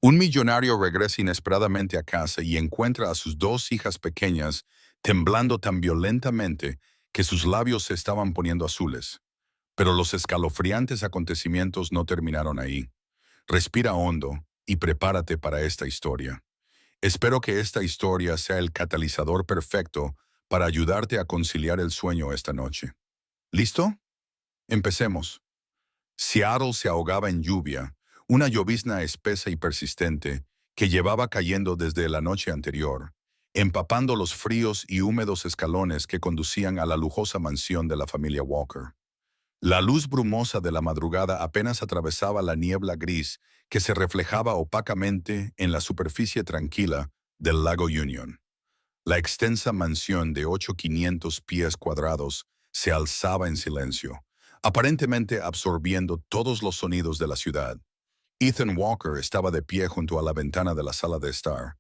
Un millonario regresa inesperadamente a casa y encuentra a sus dos hijas pequeñas temblando tan violentamente que sus labios se estaban poniendo azules. Pero los escalofriantes acontecimientos no terminaron ahí. Respira hondo y prepárate para esta historia. Espero que esta historia sea el catalizador perfecto para ayudarte a conciliar el sueño esta noche. ¿Listo? Empecemos. Seattle se ahogaba en lluvia, una llovizna espesa y persistente que llevaba cayendo desde la noche anterior, empapando los fríos y húmedos escalones que conducían a la lujosa mansión de la familia Walker. La luz brumosa de la madrugada apenas atravesaba la niebla gris que se reflejaba opacamente en la superficie tranquila del lago Union. La extensa mansión de 8.500 pies cuadrados se alzaba en silencio, aparentemente absorbiendo todos los sonidos de la ciudad. Ethan Walker estaba de pie junto a la ventana de la sala de estar.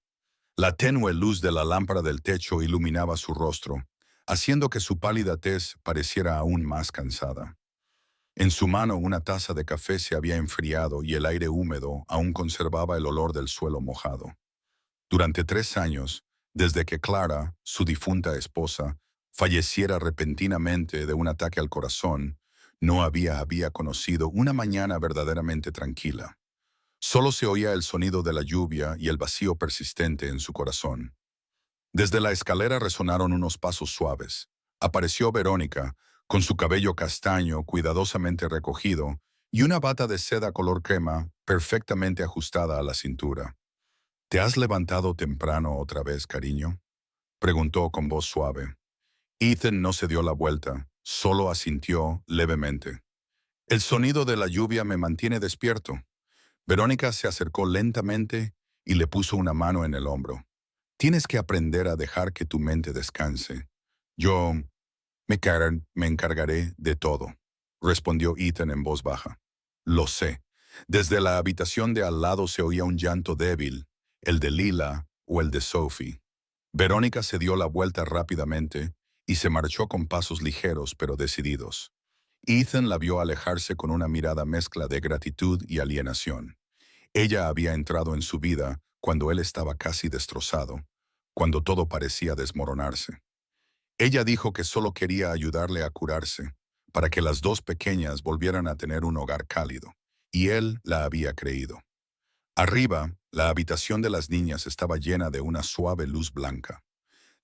La tenue luz de la lámpara del techo iluminaba su rostro, haciendo que su pálida tez pareciera aún más cansada. En su mano una taza de café se había enfriado y el aire húmedo aún conservaba el olor del suelo mojado. Durante 3 años, desde que Clara, su difunta esposa, falleciera repentinamente de un ataque al corazón, no había conocido una mañana verdaderamente tranquila. Solo se oía el sonido de la lluvia y el vacío persistente en su corazón. Desde la escalera resonaron unos pasos suaves. Apareció Verónica, con su cabello castaño cuidadosamente recogido y una bata de seda color crema perfectamente ajustada a la cintura. ¿Te has levantado temprano otra vez, cariño?, preguntó con voz suave. Ethan no se dio la vuelta, solo asintió levemente. El sonido de la lluvia me mantiene despierto. Verónica se acercó lentamente y le puso una mano en el hombro. Tienes que aprender a dejar que tu mente descanse. Yo me encargaré de todo, respondió Ethan en voz baja. Lo sé. Desde la habitación de al lado se oía un llanto débil, el de Lila o el de Sophie. Verónica se dio la vuelta rápidamente y se marchó con pasos ligeros pero decididos. Ethan la vio alejarse con una mirada mezcla de gratitud y alienación. Ella había entrado en su vida cuando él estaba casi destrozado, cuando todo parecía desmoronarse. Ella dijo que solo quería ayudarle a curarse, para que las dos pequeñas volvieran a tener un hogar cálido, y él la había creído. Arriba, la habitación de las niñas estaba llena de una suave luz blanca.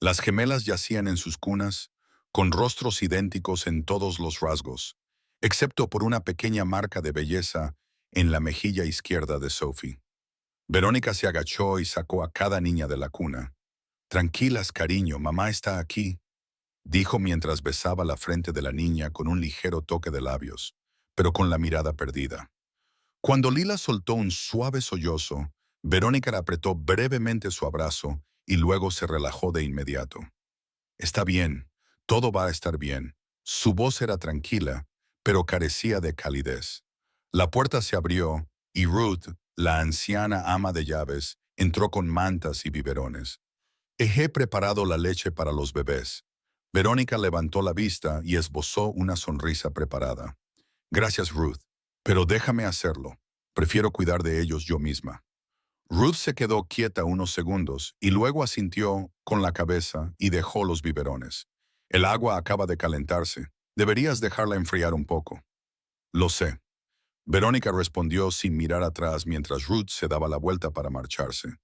Las gemelas yacían en sus cunas, con rostros idénticos en todos los rasgos, excepto por una pequeña marca de belleza en la mejilla izquierda de Sophie. Verónica se agachó y sacó a cada niña de la cuna. «Tranquilas, cariño, mamá está aquí», dijo mientras besaba la frente de la niña con un ligero toque de labios, pero con la mirada perdida. Cuando Lila soltó un suave sollozo, Verónica le apretó brevemente su abrazo y luego se relajó de inmediato. «Está bien, todo va a estar bien». Su voz era tranquila, pero carecía de calidez. La puerta se abrió y Ruth, la anciana ama de llaves, entró con mantas y biberones. «He preparado la leche para los bebés». Verónica levantó la vista y esbozó una sonrisa preparada. «Gracias, Ruth, pero déjame hacerlo. Prefiero cuidar de ellos yo misma». Ruth se quedó quieta unos segundos y luego asintió con la cabeza y dejó los biberones. «El agua acaba de calentarse. Deberías dejarla enfriar un poco». «Lo sé». Verónica respondió sin mirar atrás mientras Ruth se daba la vuelta para marcharse.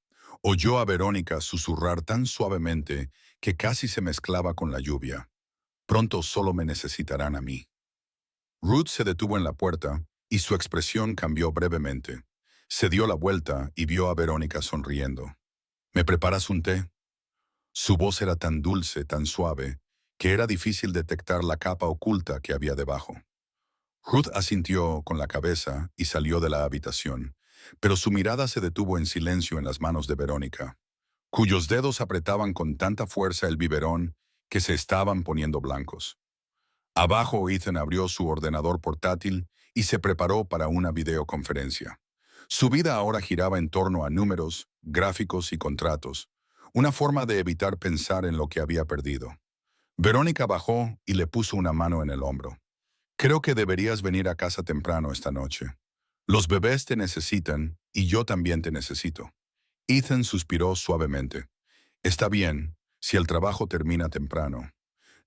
Oyó a Verónica susurrar tan suavemente que casi se mezclaba con la lluvia. «Pronto solo me necesitarán a mí». Ruth se detuvo en la puerta y su expresión cambió brevemente. Se dio la vuelta y vio a Verónica sonriendo. «¿Me preparas un té?». Su voz era tan dulce, tan suave, que era difícil detectar la capa oculta que había debajo. Ruth asintió con la cabeza y salió de la habitación, pero su mirada se detuvo en silencio en las manos de Verónica, cuyos dedos apretaban con tanta fuerza el biberón que se estaban poniendo blancos. Abajo, Ethan abrió su ordenador portátil y se preparó para una videoconferencia. Su vida ahora giraba en torno a números, gráficos y contratos, una forma de evitar pensar en lo que había perdido. Verónica bajó y le puso una mano en el hombro. «Creo que deberías venir a casa temprano esta noche. Los bebés te necesitan y yo también te necesito. Ethan suspiró suavemente. Está bien, si el trabajo termina temprano.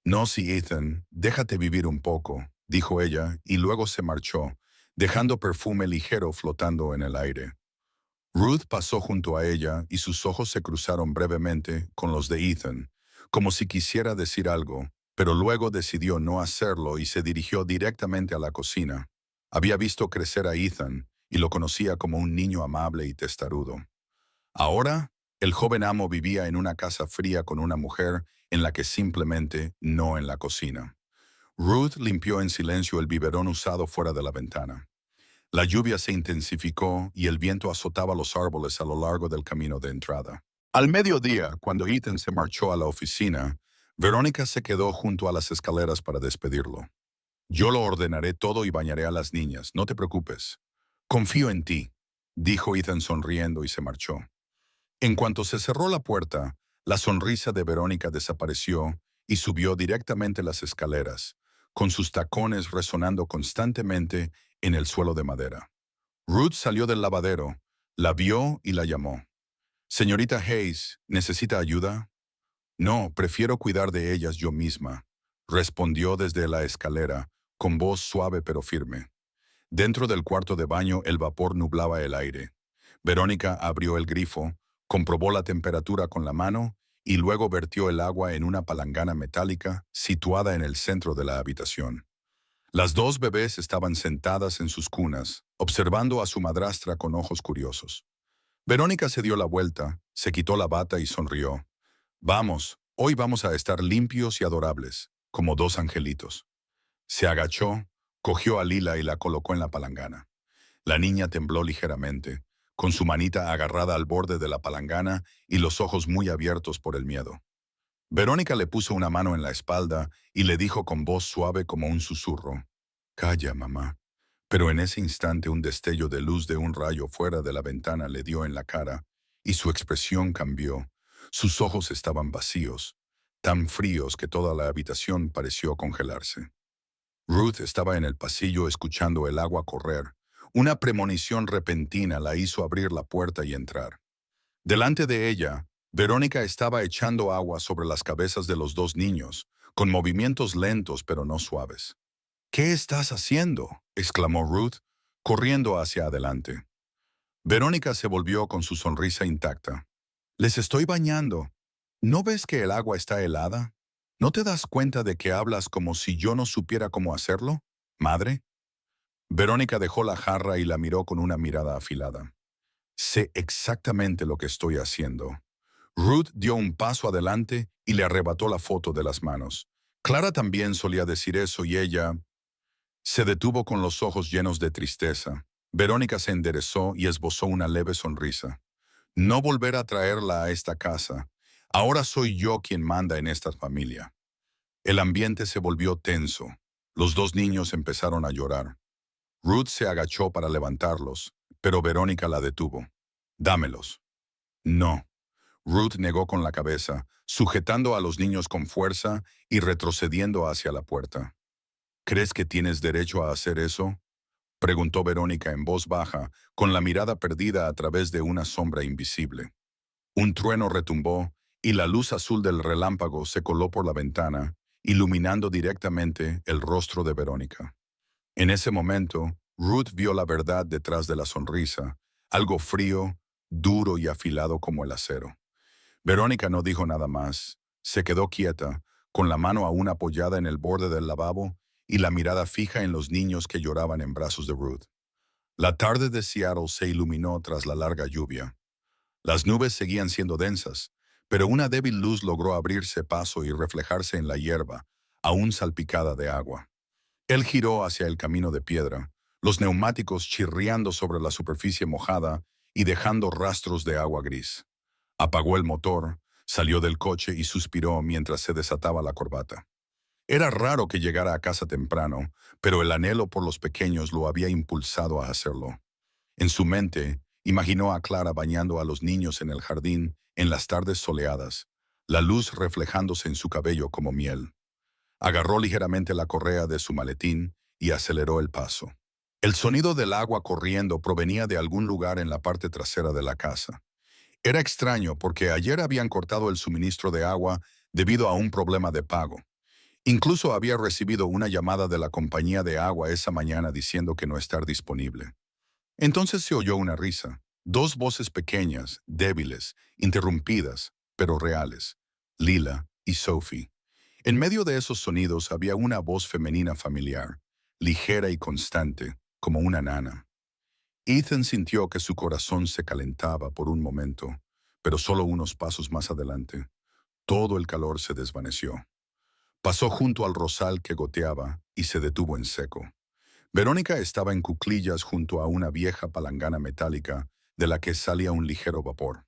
No, si Ethan, déjate vivir un poco, dijo ella, y luego se marchó, dejando perfume ligero flotando en el aire. Ruth pasó junto a ella y sus ojos se cruzaron brevemente con los de Ethan, como si quisiera decir algo, pero luego decidió no hacerlo y se dirigió directamente a la cocina. Había visto crecer a Ethan y lo conocía como un niño amable y testarudo. Ahora, el joven amo vivía en una casa fría con una mujer en la que simplemente no en la cocina. Ruth limpió en silencio el biberón usado fuera de la ventana. La lluvia se intensificó y el viento azotaba los árboles a lo largo del camino de entrada. Al mediodía, cuando Ethan se marchó a la oficina, Verónica se quedó junto a las escaleras para despedirlo. Yo lo ordenaré todo y bañaré a las niñas, no te preocupes. Confío en ti, dijo Ethan sonriendo y se marchó. En cuanto se cerró la puerta, la sonrisa de Verónica desapareció y subió directamente las escaleras, con sus tacones resonando constantemente en el suelo de madera. Ruth salió del lavadero, la vio y la llamó. Señorita Hayes, ¿necesita ayuda? No, prefiero cuidar de ellas yo misma, respondió desde la escalera, con voz suave pero firme. Dentro del cuarto de baño el vapor nublaba el aire. Verónica abrió el grifo, comprobó la temperatura con la mano y luego vertió el agua en una palangana metálica situada en el centro de la habitación. Las dos bebés estaban sentadas en sus cunas, observando a su madrastra con ojos curiosos. Verónica se dio la vuelta, se quitó la bata y sonrió. Vamos, hoy vamos a estar limpios y adorables, como dos angelitos. Se agachó, cogió a Lila y la colocó en la palangana. La niña tembló ligeramente, con su manita agarrada al borde de la palangana y los ojos muy abiertos por el miedo. Verónica le puso una mano en la espalda y le dijo con voz suave como un susurro: «Calla, mamá». Pero en ese instante un destello de luz de un rayo fuera de la ventana le dio en la cara y su expresión cambió. Sus ojos estaban vacíos, tan fríos que toda la habitación pareció congelarse. Ruth estaba en el pasillo escuchando el agua correr. Una premonición repentina la hizo abrir la puerta y entrar. Delante de ella, Verónica estaba echando agua sobre las cabezas de los dos niños, con movimientos lentos pero no suaves. «¿Qué estás haciendo?», exclamó Ruth, corriendo hacia adelante. Verónica se volvió con su sonrisa intacta. «Les estoy bañando. ¿No ves que el agua está helada? ¿No te das cuenta de que hablas como si yo no supiera cómo hacerlo, madre?». Verónica dejó la jarra y la miró con una mirada afilada. «Sé exactamente lo que estoy haciendo». Ruth dio un paso adelante y le arrebató la foto de las manos. Clara también solía decir eso y ella se detuvo con los ojos llenos de tristeza. Verónica se enderezó y esbozó una leve sonrisa. «No volver a traerla a esta casa. Ahora soy yo quien manda en esta familia». El ambiente se volvió tenso. Los dos niños empezaron a llorar. Ruth se agachó para levantarlos, pero Verónica la detuvo. «Dámelos». «No». Ruth negó con la cabeza, sujetando a los niños con fuerza y retrocediendo hacia la puerta. «¿Crees que tienes derecho a hacer eso?», preguntó Verónica en voz baja, con la mirada perdida a través de una sombra invisible. Un trueno retumbó y la luz azul del relámpago se coló por la ventana, iluminando directamente el rostro de Verónica. En ese momento, Ruth vio la verdad detrás de la sonrisa, algo frío, duro y afilado como el acero. Verónica no dijo nada más. Se quedó quieta, con la mano aún apoyada en el borde del lavabo y la mirada fija en los niños que lloraban en brazos de Ruth. La tarde de Seattle se iluminó tras la larga lluvia. Las nubes seguían siendo densas, pero una débil luz logró abrirse paso y reflejarse en la hierba, aún salpicada de agua. Él giró hacia el camino de piedra, los neumáticos chirriando sobre la superficie mojada y dejando rastros de agua gris. Apagó el motor, salió del coche y suspiró mientras se desataba la corbata. Era raro que llegara a casa temprano, pero el anhelo por los pequeños lo había impulsado a hacerlo. En su mente, imaginó a Clara bañando a los niños en el jardín en las tardes soleadas, la luz reflejándose en su cabello como miel. Agarró ligeramente la correa de su maletín y aceleró el paso. El sonido del agua corriendo provenía de algún lugar en la parte trasera de la casa. Era extraño porque ayer habían cortado el suministro de agua debido a un problema de pago. Incluso había recibido una llamada de la compañía de agua esa mañana diciendo que no estar disponible. Entonces se oyó una risa. Dos voces pequeñas, débiles, interrumpidas, pero reales. Lila y Sophie. En medio de esos sonidos había una voz femenina familiar, ligera y constante, como una nana. Ethan sintió que su corazón se calentaba por un momento, pero solo unos pasos más adelante, todo el calor se desvaneció. Pasó junto al rosal que goteaba y se detuvo en seco. Verónica estaba en cuclillas junto a una vieja palangana metálica de la que salía un ligero vapor.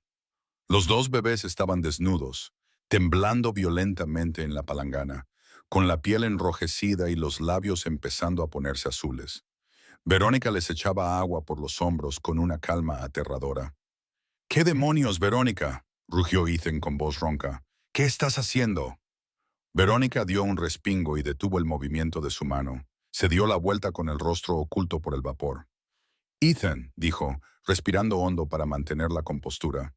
Los dos bebés estaban desnudos, temblando violentamente en la palangana, con la piel enrojecida y los labios empezando a ponerse azules. Verónica les echaba agua por los hombros con una calma aterradora. «¿Qué demonios, Verónica?», rugió Ethan con voz ronca. «¿Qué estás haciendo?». Verónica dio un respingo y detuvo el movimiento de su mano. Se dio la vuelta con el rostro oculto por el vapor. «Ethan», dijo, respirando hondo para mantener la compostura.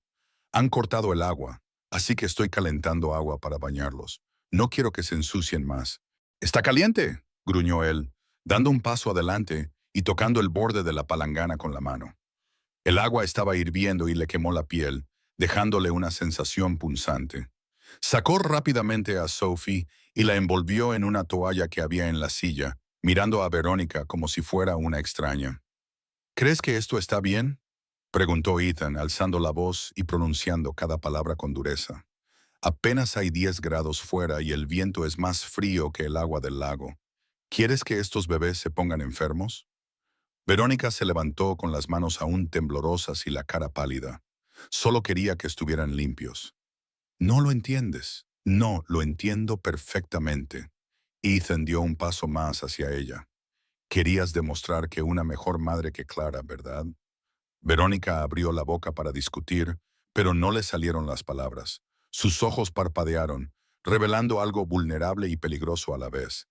«Han cortado el agua, así que estoy calentando agua para bañarlos. No quiero que se ensucien más». «¿Está caliente?», gruñó él, dando un paso adelante y tocando el borde de la palangana con la mano. El agua estaba hirviendo y le quemó la piel, dejándole una sensación punzante. Sacó rápidamente a Sophie y la envolvió en una toalla que había en la silla, mirando a Verónica como si fuera una extraña. «¿Crees que esto está bien?», preguntó Ethan, alzando la voz y pronunciando cada palabra con dureza. «Apenas hay 10 grados fuera y el viento es más frío que el agua del lago. ¿Quieres que estos bebés se pongan enfermos?». Verónica se levantó con las manos aún temblorosas y la cara pálida. Solo quería que estuvieran limpios. «No lo entiendes». «No, lo entiendo perfectamente». Ethan dio un paso más hacia ella. «Querías demostrar que una mejor madre que Clara, ¿verdad?». Verónica abrió la boca para discutir, pero no le salieron las palabras. Sus ojos parpadearon, revelando algo vulnerable y peligroso a la vez.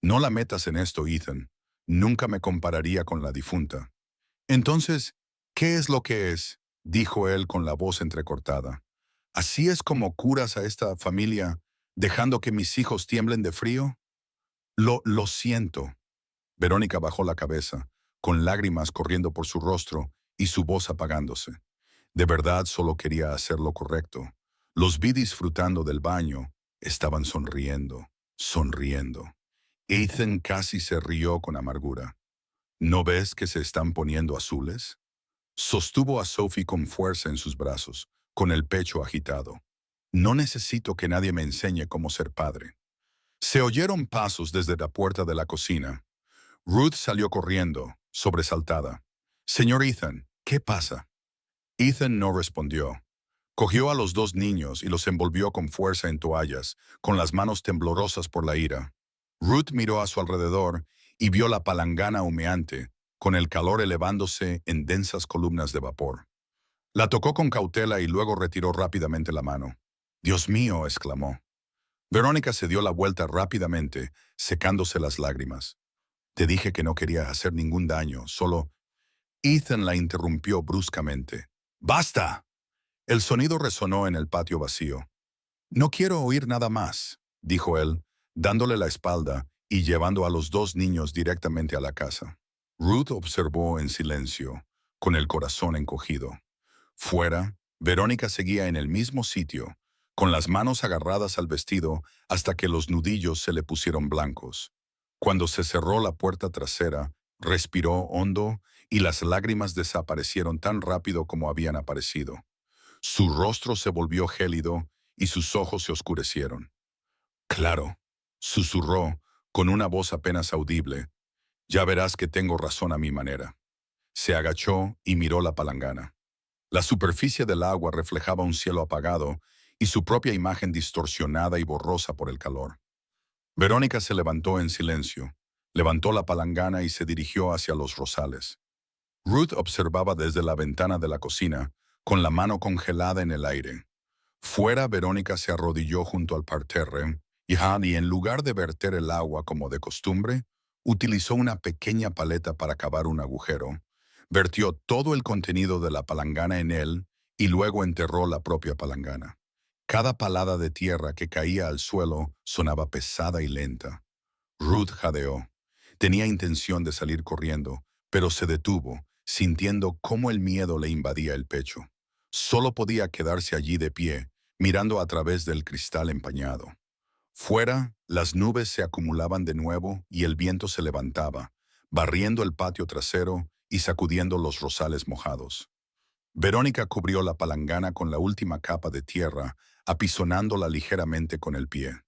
«No la metas en esto, Ethan. Nunca me compararía con la difunta». «Entonces, ¿qué es lo que es?», dijo él con la voz entrecortada. «¿Así es como curas a esta familia, dejando que mis hijos tiemblen de frío?». «Lo siento». Verónica bajó la cabeza, con lágrimas corriendo por su rostro y su voz apagándose. De verdad solo quería hacer lo correcto. Los vi disfrutando del baño. Estaban sonriendo, sonriendo. Ethan casi se rió con amargura. «¿No ves que se están poniendo azules?». Sostuvo a Sophie con fuerza en sus brazos, con el pecho agitado. «No necesito que nadie me enseñe cómo ser padre». Se oyeron pasos desde la puerta de la cocina. Ruth salió corriendo, sobresaltada. «Señor Ethan, ¿qué pasa?». Ethan no respondió. Cogió a los dos niños y los envolvió con fuerza en toallas, con las manos temblorosas por la ira. Ruth miró a su alrededor y vio la palangana humeante, con el calor elevándose en densas columnas de vapor. La tocó con cautela y luego retiró rápidamente la mano. «Dios mío», exclamó. Verónica se dio la vuelta rápidamente, secándose las lágrimas. «Te dije que no quería hacer ningún daño, solo…». Ethan la interrumpió bruscamente. «¡Basta!». El sonido resonó en el patio vacío. «No quiero oír nada más», dijo él, dándole la espalda y llevando a los dos niños directamente a la casa. Ruth observó en silencio, con el corazón encogido. Fuera, Verónica seguía en el mismo sitio, con las manos agarradas al vestido hasta que los nudillos se le pusieron blancos. Cuando se cerró la puerta trasera, respiró hondo y las lágrimas desaparecieron tan rápido como habían aparecido. Su rostro se volvió gélido y sus ojos se oscurecieron. «Claro», susurró, con una voz apenas audible. «Ya verás que tengo razón a mi manera». Se agachó y miró la palangana. La superficie del agua reflejaba un cielo apagado y su propia imagen distorsionada y borrosa por el calor. Verónica se levantó en silencio, levantó la palangana y se dirigió hacia los rosales. Ruth observaba desde la ventana de la cocina, con la mano congelada en el aire. Fuera, Verónica se arrodilló junto al parterre y en lugar de verter el agua como de costumbre, Utilizó una pequeña paleta para cavar un agujero, vertió todo el contenido de la palangana en él y luego enterró la propia palangana. Cada palada de tierra que caía al suelo sonaba pesada y lenta. Ruth jadeó. Tenía intención de salir corriendo, pero se detuvo, sintiendo cómo el miedo le invadía el pecho. Solo podía quedarse allí de pie, mirando a través del cristal empañado. Fuera, las nubes se acumulaban de nuevo y el viento se levantaba, barriendo el patio trasero y sacudiendo los rosales mojados. Verónica cubrió la palangana con la última capa de tierra, apisonándola ligeramente con el pie.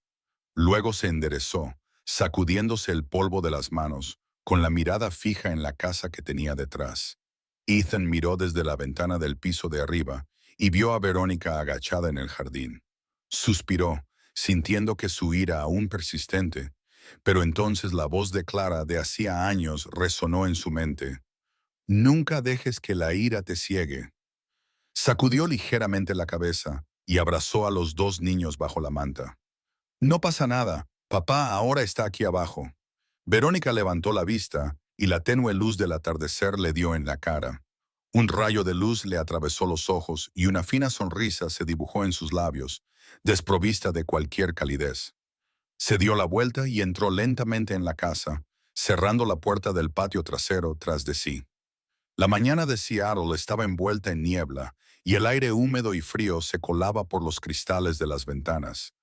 Luego se enderezó, sacudiéndose el polvo de las manos, con la mirada fija en la casa que tenía detrás. Ethan miró desde la ventana del piso de arriba y vio a Verónica agachada en el jardín. Suspiró, sintiendo que su ira aún persistente, pero entonces la voz de Clara de hacía años resonó en su mente. Nunca dejes que la ira te ciegue. Sacudió ligeramente la cabeza y abrazó a los dos niños bajo la manta. No pasa nada, papá ahora está aquí abajo. Verónica levantó la vista y la tenue luz del atardecer le dio en la cara. Un rayo de luz le atravesó los ojos y una fina sonrisa se dibujó en sus labios, desprovista de cualquier calidez. Se dio la vuelta y entró lentamente en la casa, cerrando la puerta del patio trasero tras de sí. La mañana de Seattle estaba envuelta en niebla y el aire húmedo y frío se colaba por los cristales de las ventanas,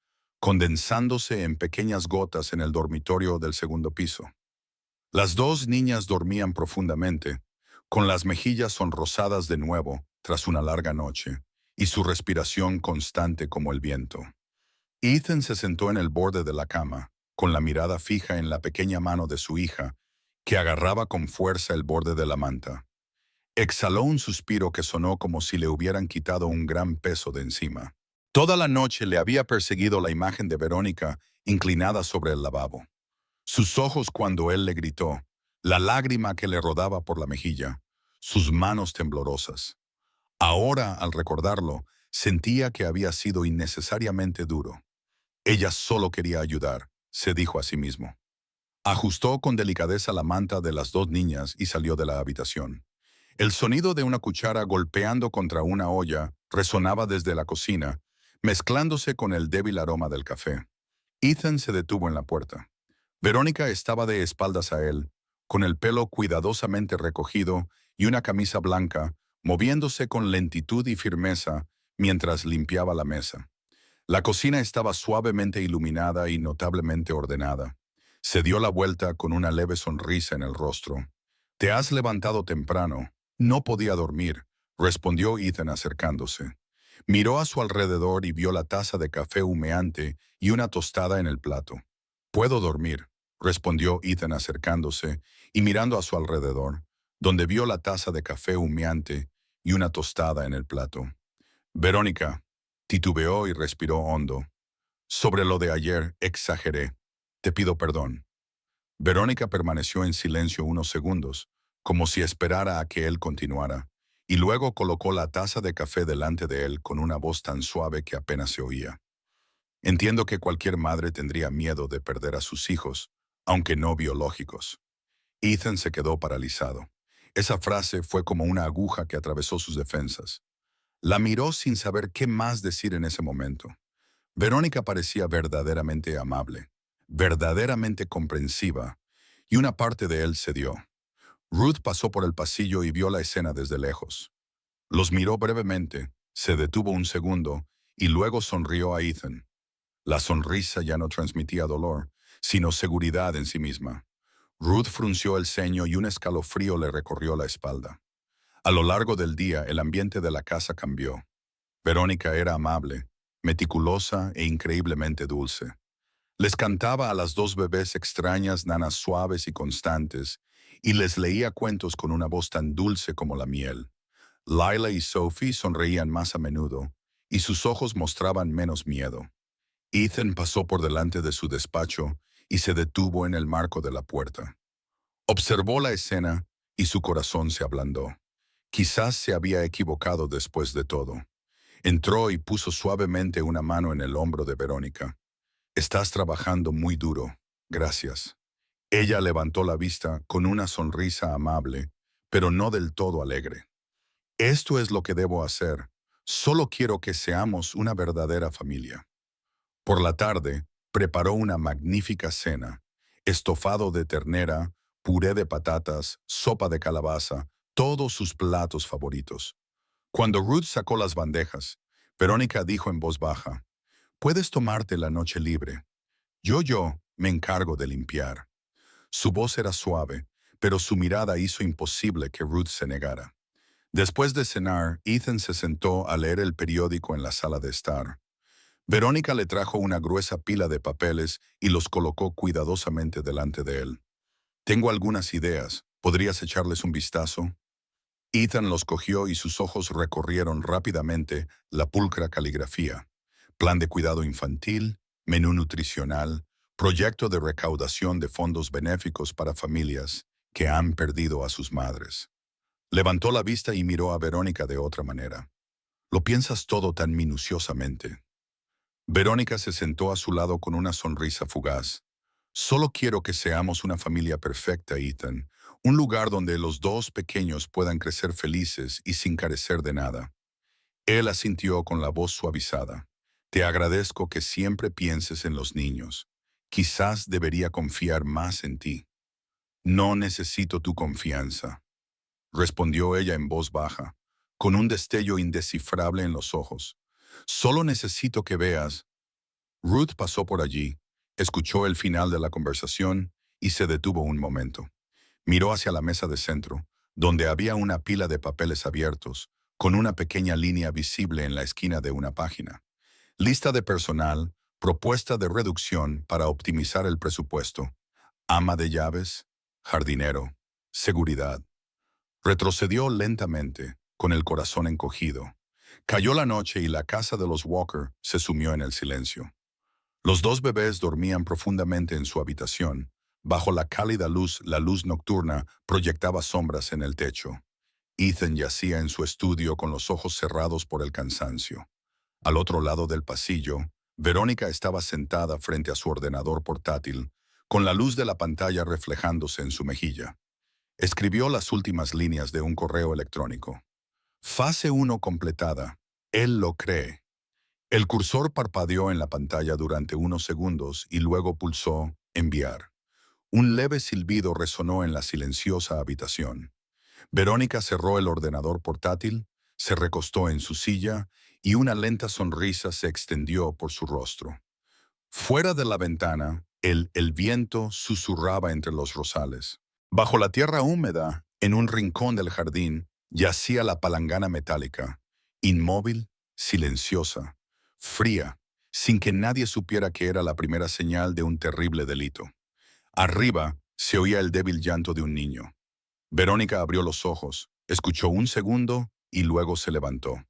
condensándose en pequeñas gotas en el dormitorio del segundo piso. Las dos niñas dormían profundamente, con las mejillas sonrosadas de nuevo tras una larga noche, y su respiración constante como el viento. Ethan se sentó en el borde de la cama, con la mirada fija en la pequeña mano de su hija, que agarraba con fuerza el borde de la manta. Exhaló un suspiro que sonó como si le hubieran quitado un gran peso de encima. Toda la noche le había perseguido la imagen de Verónica inclinada sobre el lavabo. Sus ojos cuando él le gritó, la lágrima que le rodaba por la mejilla, sus manos temblorosas. Ahora, al recordarlo, sentía que había sido innecesariamente duro. Ella solo quería ayudar, se dijo a sí mismo. Ajustó con delicadeza la manta de las dos niñas y salió de la habitación. El sonido de una cuchara golpeando contra una olla resonaba desde la cocina, mezclándose con el débil aroma del café. Ethan se detuvo en la puerta. Verónica estaba de espaldas a él, con el pelo cuidadosamente recogido y una camisa blanca, moviéndose con lentitud y firmeza mientras limpiaba la mesa. La cocina estaba suavemente iluminada y notablemente ordenada. Se dio la vuelta con una leve sonrisa en el rostro. «Te has levantado temprano. No podía dormir», respondió Ethan acercándose. Miró a su alrededor y vio la taza de café humeante y una tostada en el plato. «Puedo dormir», respondió Ethan acercándose y mirando a su alrededor, donde vio la taza de café humeante y una tostada en el plato. «Verónica», titubeó y respiró hondo. «Sobre lo de ayer exageré. Te pido perdón». Verónica permaneció en silencio unos segundos, como si esperara a que él continuara, y luego colocó la taza de café delante de él con una voz tan suave que apenas se oía. «Entiendo que cualquier madre tendría miedo de perder a sus hijos, aunque no biológicos». Ethan se quedó paralizado. Esa frase fue como una aguja que atravesó sus defensas. La miró sin saber qué más decir en ese momento. Verónica parecía verdaderamente amable, verdaderamente comprensiva, y una parte de él cedió. Ruth pasó por el pasillo y vio la escena desde lejos. Los miró brevemente, se detuvo un segundo y luego sonrió a Ethan. La sonrisa ya no transmitía dolor, sino seguridad en sí misma. Ruth frunció el ceño y un escalofrío le recorrió la espalda. A lo largo del día, el ambiente de la casa cambió. Verónica era amable, meticulosa e increíblemente dulce. Les cantaba a las dos bebés extrañas nanas suaves y constantes, y les leía cuentos con una voz tan dulce como la miel. Lila y Sophie sonreían más a menudo, y sus ojos mostraban menos miedo. Ethan pasó por delante de su despacho y se detuvo en el marco de la puerta. Observó la escena y su corazón se ablandó. Quizás se había equivocado después de todo. Entró y puso suavemente una mano en el hombro de Verónica. «Estás trabajando muy duro. Gracias». Ella levantó la vista con una sonrisa amable, pero no del todo alegre. Esto es lo que debo hacer. Solo quiero que seamos una verdadera familia. Por la tarde, preparó una magnífica cena: estofado de ternera, puré de patatas, sopa de calabaza, todos sus platos favoritos. Cuando Ruth sacó las bandejas, Verónica dijo en voz baja: «Puedes tomarte la noche libre. Yo me encargo de limpiar». Su voz era suave, pero su mirada hizo imposible que Ruth se negara. Después de cenar, Ethan se sentó a leer el periódico en la sala de estar. Verónica le trajo una gruesa pila de papeles y los colocó cuidadosamente delante de él. «Tengo algunas ideas. ¿Podrías echarles un vistazo?». Ethan los cogió y sus ojos recorrieron rápidamente la pulcra caligrafía: plan de cuidado infantil, menú nutricional, proyecto de recaudación de fondos benéficos para familias que han perdido a sus madres. Levantó la vista y miró a Verónica de otra manera. «Lo piensas todo tan minuciosamente». Verónica se sentó a su lado con una sonrisa fugaz. «Solo quiero que seamos una familia perfecta, Ethan. Un lugar donde los dos pequeños puedan crecer felices y sin carecer de nada». Él asintió con la voz suavizada. «Te agradezco que siempre pienses en los niños. Quizás debería confiar más en ti». «No necesito tu confianza», respondió ella en voz baja, con un destello indescifrable en los ojos. «Solo necesito que veas». Ruth pasó por allí, escuchó el final de la conversación y se detuvo un momento. Miró hacia la mesa de centro, donde había una pila de papeles abiertos, con una pequeña línea visible en la esquina de una página. Lista de personal, propuesta de reducción para optimizar el presupuesto, ama de llaves, jardinero, seguridad. Retrocedió lentamente, con el corazón encogido. Cayó la noche y la casa de los Walker se sumió en el silencio. Los dos bebés dormían profundamente en su habitación. Bajo la cálida luz, la luz nocturna proyectaba sombras en el techo. Ethan yacía en su estudio con los ojos cerrados por el cansancio. Al otro lado del pasillo, Verónica estaba sentada frente a su ordenador portátil, con la luz de la pantalla reflejándose en su mejilla. Escribió las últimas líneas de un correo electrónico. «Fase 1 completada. Él lo cree». El cursor parpadeó en la pantalla durante unos segundos y luego pulsó «Enviar». Un leve silbido resonó en la silenciosa habitación. Verónica cerró el ordenador portátil, se recostó en su silla y una lenta sonrisa se extendió por su rostro. Fuera de la ventana, el viento susurraba entre los rosales. Bajo la tierra húmeda, en un rincón del jardín, yacía la palangana metálica, inmóvil, silenciosa, fría, sin que nadie supiera que era la primera señal de un terrible delito. Arriba se oía el débil llanto de un niño. Verónica abrió los ojos, escuchó un segundo y luego se levantó.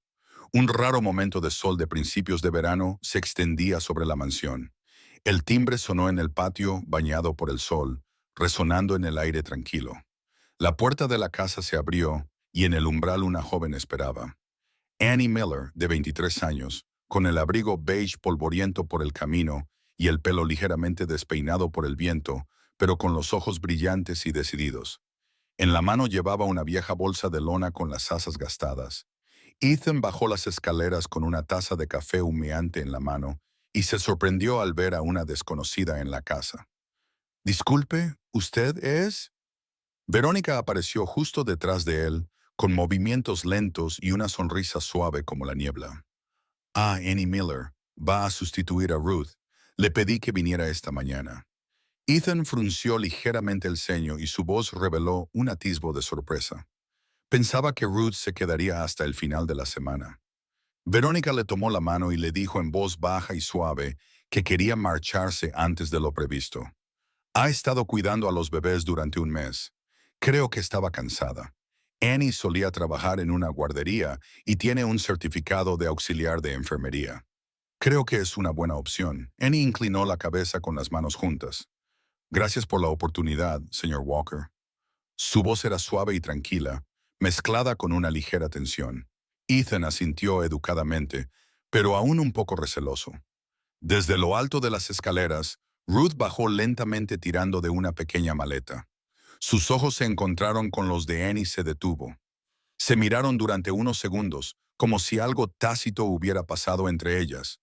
Un raro momento de sol de principios de verano se extendía sobre la mansión. El timbre sonó en el patio, bañado por el sol, resonando en el aire tranquilo. La puerta de la casa se abrió y en el umbral una joven esperaba. Annie Miller, de 23 años, con el abrigo beige polvoriento por el camino y el pelo ligeramente despeinado por el viento, pero con los ojos brillantes y decididos. En la mano llevaba una vieja bolsa de lona con las asas gastadas. Ethan bajó las escaleras con una taza de café humeante en la mano y se sorprendió al ver a una desconocida en la casa. «Disculpe, ¿usted es?». Verónica apareció justo detrás de él, con movimientos lentos y una sonrisa suave como la niebla. «Ah, Annie Miller, va a sustituir a Ruth. Le pedí que viniera esta mañana». Ethan frunció ligeramente el ceño y su voz reveló un atisbo de sorpresa. Pensaba que Ruth se quedaría hasta el final de la semana. Verónica le tomó la mano y le dijo en voz baja y suave que quería marcharse antes de lo previsto. «Ha estado cuidando a los bebés durante un mes. Creo que estaba cansada. Annie solía trabajar en una guardería y tiene un certificado de auxiliar de enfermería. Creo que es una buena opción». Annie inclinó la cabeza con las manos juntas. «Gracias por la oportunidad, señor Walker». Su voz era suave y tranquila, mezclada con una ligera tensión. Ethan asintió educadamente, pero aún un poco receloso. Desde lo alto de las escaleras, Ruth bajó lentamente tirando de una pequeña maleta. Sus ojos se encontraron con los de Annie y se detuvo. Se miraron durante unos segundos, como si algo tácito hubiera pasado entre ellas.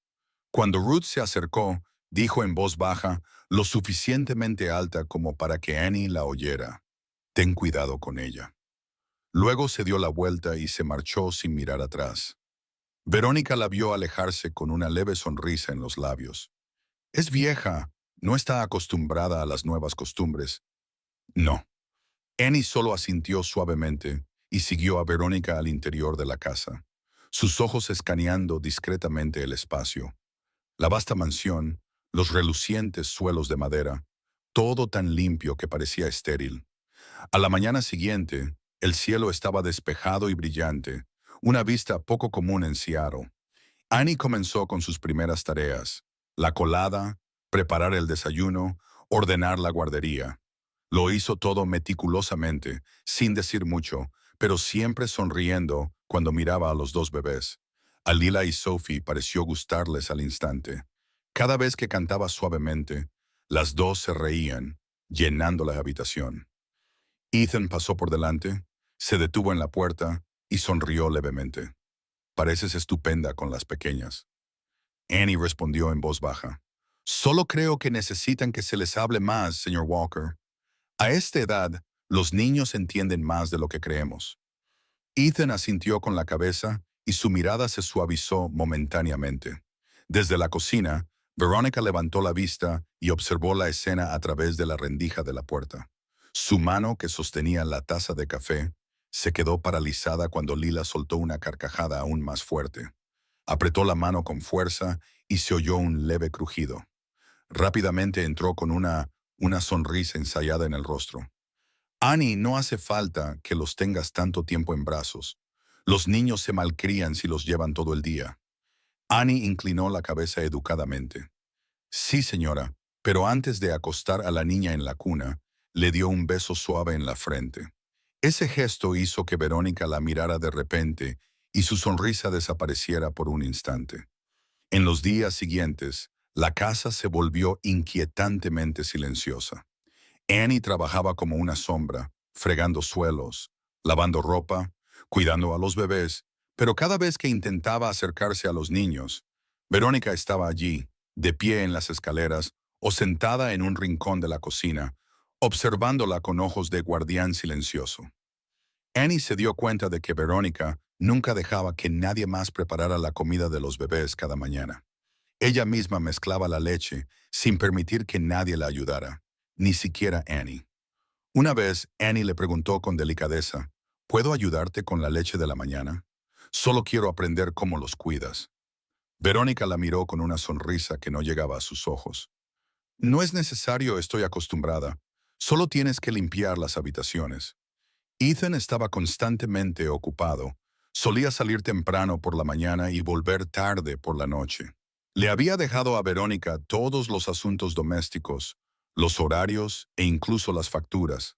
Cuando Ruth se acercó, dijo en voz baja, lo suficientemente alta como para que Annie la oyera. Ten cuidado con ella. Luego se dio la vuelta y se marchó sin mirar atrás. Verónica la vio alejarse con una leve sonrisa en los labios. Es vieja, no está acostumbrada a las nuevas costumbres. No. Annie solo asintió suavemente y siguió a Verónica al interior de la casa, sus ojos escaneando discretamente el espacio. La vasta mansión, los relucientes suelos de madera, todo tan limpio que parecía estéril. A la mañana siguiente, el cielo estaba despejado y brillante, una vista poco común en Seattle. Annie comenzó con sus primeras tareas, la colada, preparar el desayuno, ordenar la guardería. Lo hizo todo meticulosamente, sin decir mucho, pero siempre sonriendo cuando miraba a los dos bebés. A Lila y Sophie pareció gustarles al instante. Cada vez que cantaba suavemente, las dos se reían, llenando la habitación. Ethan pasó por delante, se detuvo en la puerta y sonrió levemente. Pareces estupenda con las pequeñas. Annie respondió en voz baja. Solo creo que necesitan que se les hable más, señor Walker. A esta edad, los niños entienden más de lo que creemos. Ethan asintió con la cabeza y su mirada se suavizó momentáneamente. Desde la cocina, Verónica levantó la vista y observó la escena a través de la rendija de la puerta. Su mano, que sostenía la taza de café, se quedó paralizada cuando Lila soltó una carcajada aún más fuerte. Apretó la mano con fuerza y se oyó un leve crujido. Rápidamente entró con una sonrisa ensayada en el rostro. Annie, no hace falta que los tengas tanto tiempo en brazos. Los niños se malcrían si los llevan todo el día. Annie inclinó la cabeza educadamente. Sí, señora, pero antes de acostar a la niña en la cuna, le dio un beso suave en la frente. Ese gesto hizo que Verónica la mirara de repente y su sonrisa desapareciera por un instante. En los días siguientes, la casa se volvió inquietantemente silenciosa. Annie trabajaba como una sombra, fregando suelos, lavando ropa, cuidando a los bebés, pero cada vez que intentaba acercarse a los niños, Verónica estaba allí, de pie en las escaleras o sentada en un rincón de la cocina, observándola con ojos de guardián silencioso. Annie se dio cuenta de que Verónica nunca dejaba que nadie más preparara la comida de los bebés cada mañana. Ella misma mezclaba la leche sin permitir que nadie la ayudara, ni siquiera Annie. Una vez, Annie le preguntó con delicadeza, ¿puedo ayudarte con la leche de la mañana? Solo quiero aprender cómo los cuidas. Verónica la miró con una sonrisa que no llegaba a sus ojos. No es necesario, estoy acostumbrada. Solo tienes que limpiar las habitaciones. Ethan estaba constantemente ocupado. Solía salir temprano por la mañana y volver tarde por la noche. Le había dejado a Verónica todos los asuntos domésticos, los horarios e incluso las facturas.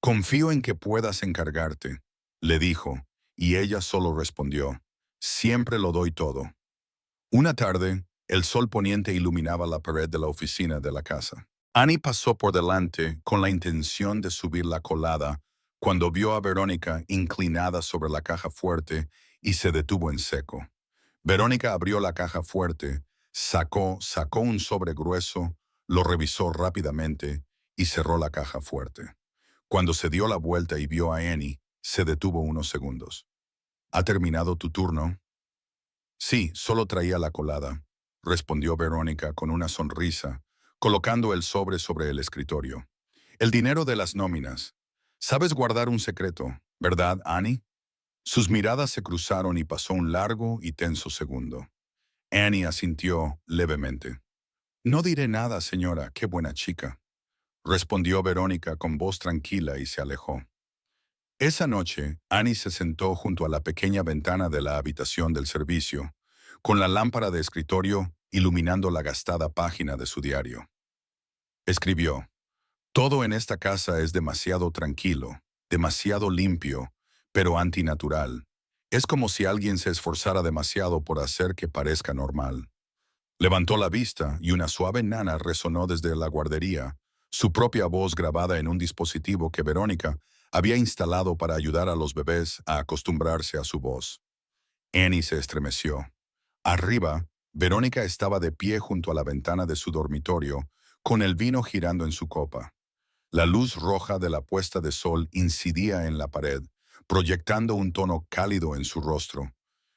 Confío en que puedas encargarte, le dijo, y ella solo respondió, siempre lo doy todo. Una tarde, el sol poniente iluminaba la pared de la oficina de la casa. Annie pasó por delante con la intención de subir la colada cuando vio a Verónica inclinada sobre la caja fuerte y se detuvo en seco. Verónica abrió la caja fuerte, sacó un sobre grueso, lo revisó rápidamente y cerró la caja fuerte. Cuando se dio la vuelta y vio a Annie, se detuvo unos segundos. ¿Ha terminado tu turno? Sí, solo traía la colada, respondió Verónica con una sonrisa, colocando el sobre el escritorio. El dinero de las nóminas. Sabes guardar un secreto, ¿verdad, Annie? Sus miradas se cruzaron y pasó un largo y tenso segundo. Annie asintió levemente. No diré nada, señora, qué buena chica, respondió Verónica con voz tranquila y se alejó. Esa noche, Annie se sentó junto a la pequeña ventana de la habitación del servicio, con la lámpara de escritorio iluminando la gastada página de su diario. Escribió, todo en esta casa es demasiado tranquilo, demasiado limpio, pero antinatural. Es como si alguien se esforzara demasiado por hacer que parezca normal. Levantó la vista y una suave nana resonó desde la guardería, su propia voz grabada en un dispositivo que Verónica había instalado para ayudar a los bebés a acostumbrarse a su voz. Annie se estremeció. Arriba, Verónica estaba de pie junto a la ventana de su dormitorio, con el vino girando en su copa. La luz roja de la puesta de sol incidía en la pared, proyectando un tono cálido en su rostro.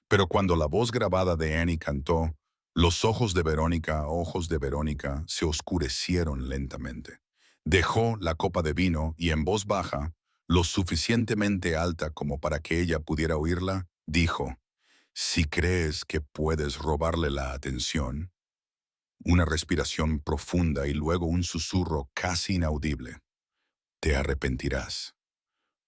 Pero cuando la voz grabada de Annie cantó, los ojos de Verónica, se oscurecieron lentamente. Dejó la copa de vino y en voz baja, lo suficientemente alta como para que ella pudiera oírla, dijo, «Si crees que puedes robarle la atención». Una respiración profunda y luego un susurro casi inaudible. «Te arrepentirás».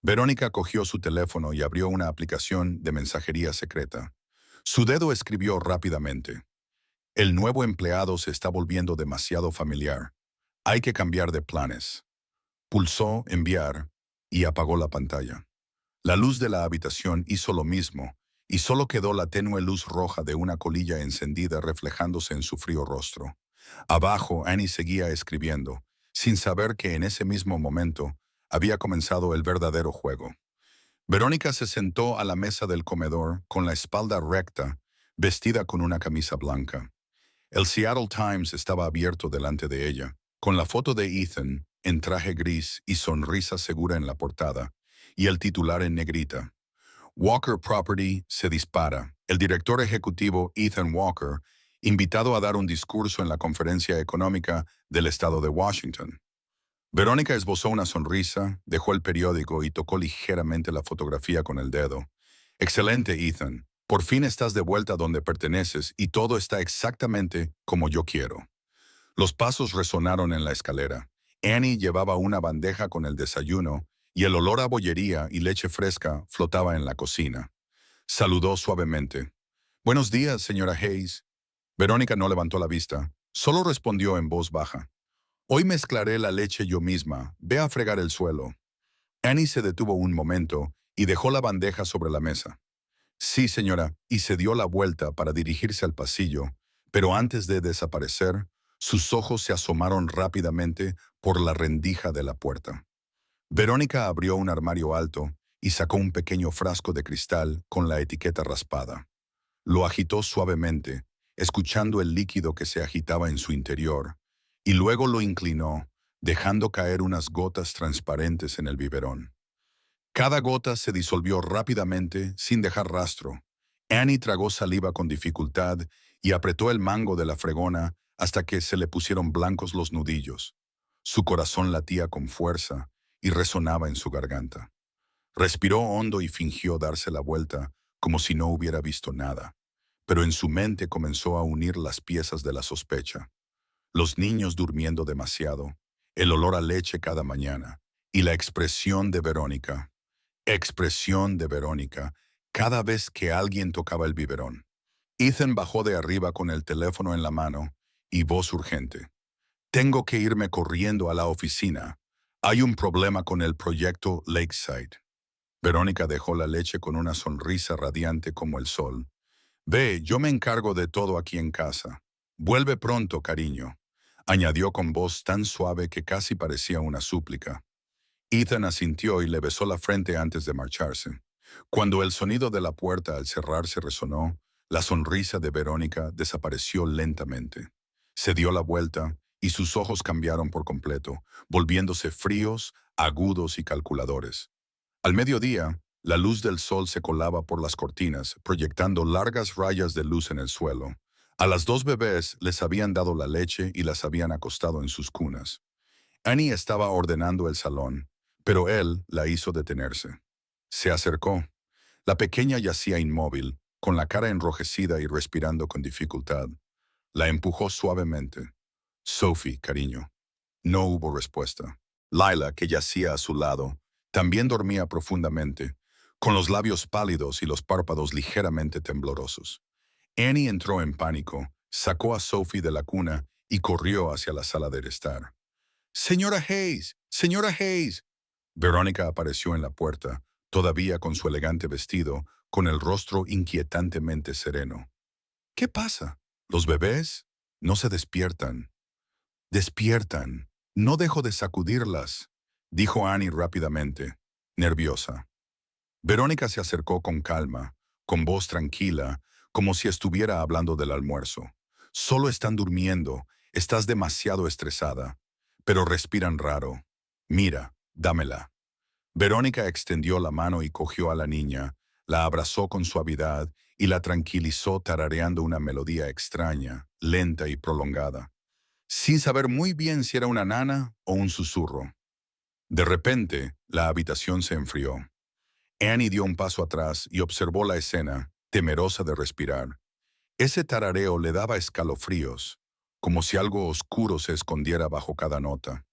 Verónica cogió su teléfono y abrió una aplicación de mensajería secreta. Su dedo escribió rápidamente. «El nuevo empleado se está volviendo demasiado familiar. Hay que cambiar de planes». Pulsó enviar y apagó la pantalla. La luz de la habitación hizo lo mismo, y solo quedó la tenue luz roja de una colilla encendida reflejándose en su frío rostro. Abajo, Annie seguía escribiendo, sin saber que en ese mismo momento había comenzado el verdadero juego. Verónica se sentó a la mesa del comedor con la espalda recta, vestida con una camisa blanca. El Seattle Times estaba abierto delante de ella, con la foto de Ethan en traje gris y sonrisa segura en la portada, y el titular en negrita. Walker Property se dispara. El director ejecutivo Ethan Walker, invitado a dar un discurso en la Conferencia Económica del Estado de Washington. Verónica esbozó una sonrisa, dejó el periódico y tocó ligeramente la fotografía con el dedo. «Excelente, Ethan. Por fin estás de vuelta donde perteneces y todo está exactamente como yo quiero». Los pasos resonaron en la escalera. Annie llevaba una bandeja con el desayuno y el olor a bollería y leche fresca flotaba en la cocina. Saludó suavemente. «Buenos días, señora Hayes». Verónica no levantó la vista, solo respondió en voz baja. «Hoy mezclaré la leche yo misma. Ve a fregar el suelo». Annie se detuvo un momento y dejó la bandeja sobre la mesa. «Sí, señora», y se dio la vuelta para dirigirse al pasillo, pero antes de desaparecer, sus ojos se asomaron rápidamente por la rendija de la puerta. Verónica abrió un armario alto y sacó un pequeño frasco de cristal con la etiqueta raspada. Lo agitó suavemente, escuchando el líquido que se agitaba en su interior, y luego lo inclinó, dejando caer unas gotas transparentes en el biberón. Cada gota se disolvió rápidamente, sin dejar rastro. Annie tragó saliva con dificultad y apretó el mango de la fregona hasta que se le pusieron blancos los nudillos. Su corazón latía con fuerza y resonaba en su garganta. Respiró hondo y fingió darse la vuelta, como si no hubiera visto nada. Pero en su mente comenzó a unir las piezas de la sospecha. Los niños durmiendo demasiado, el olor a leche cada mañana y la expresión de Verónica cada vez que alguien tocaba el biberón. Ethan bajó de arriba con el teléfono en la mano y voz urgente. «Tengo que irme corriendo a la oficina. Hay un problema con el proyecto Lakeside». Verónica dejó la leche con una sonrisa radiante como el sol. «Ve, yo me encargo de todo aquí en casa. Vuelve pronto, cariño», añadió con voz tan suave que casi parecía una súplica. Ethan asintió y le besó la frente antes de marcharse. Cuando el sonido de la puerta al cerrarse resonó, la sonrisa de Verónica desapareció lentamente. Se dio la vuelta y sus ojos cambiaron por completo, volviéndose fríos, agudos y calculadores. Al mediodía, la luz del sol se colaba por las cortinas, proyectando largas rayas de luz en el suelo. A las dos bebés les habían dado la leche y las habían acostado en sus cunas. Annie estaba ordenando el salón, pero él la hizo detenerse. Se acercó. La pequeña yacía inmóvil, con la cara enrojecida y respirando con dificultad. La empujó suavemente. «Sophie, cariño». No hubo respuesta. Lila, que yacía a su lado, también dormía profundamente, con los labios pálidos y los párpados ligeramente temblorosos. Annie entró en pánico, sacó a Sophie de la cuna y corrió hacia la sala de estar. «Señora Hayes, señora Hayes». Verónica apareció en la puerta, todavía con su elegante vestido, con el rostro inquietantemente sereno. «¿Qué pasa? ¿Los bebés? No se despiertan. Despiertan. No dejo de sacudirlas, dijo Annie rápidamente, nerviosa. Verónica se acercó con calma, con voz tranquila, como si estuviera hablando del almuerzo. Solo están durmiendo, estás demasiado estresada, pero respiran raro. Mira, dámela. Verónica extendió la mano y cogió a la niña, la abrazó con suavidad y la tranquilizó tarareando una melodía extraña, lenta y prolongada, sin saber muy bien si era una nana o un susurro. De repente, la habitación se enfrió. Annie dio un paso atrás y observó la escena, temerosa de respirar. Ese tarareo le daba escalofríos, como si algo oscuro se escondiera bajo cada nota.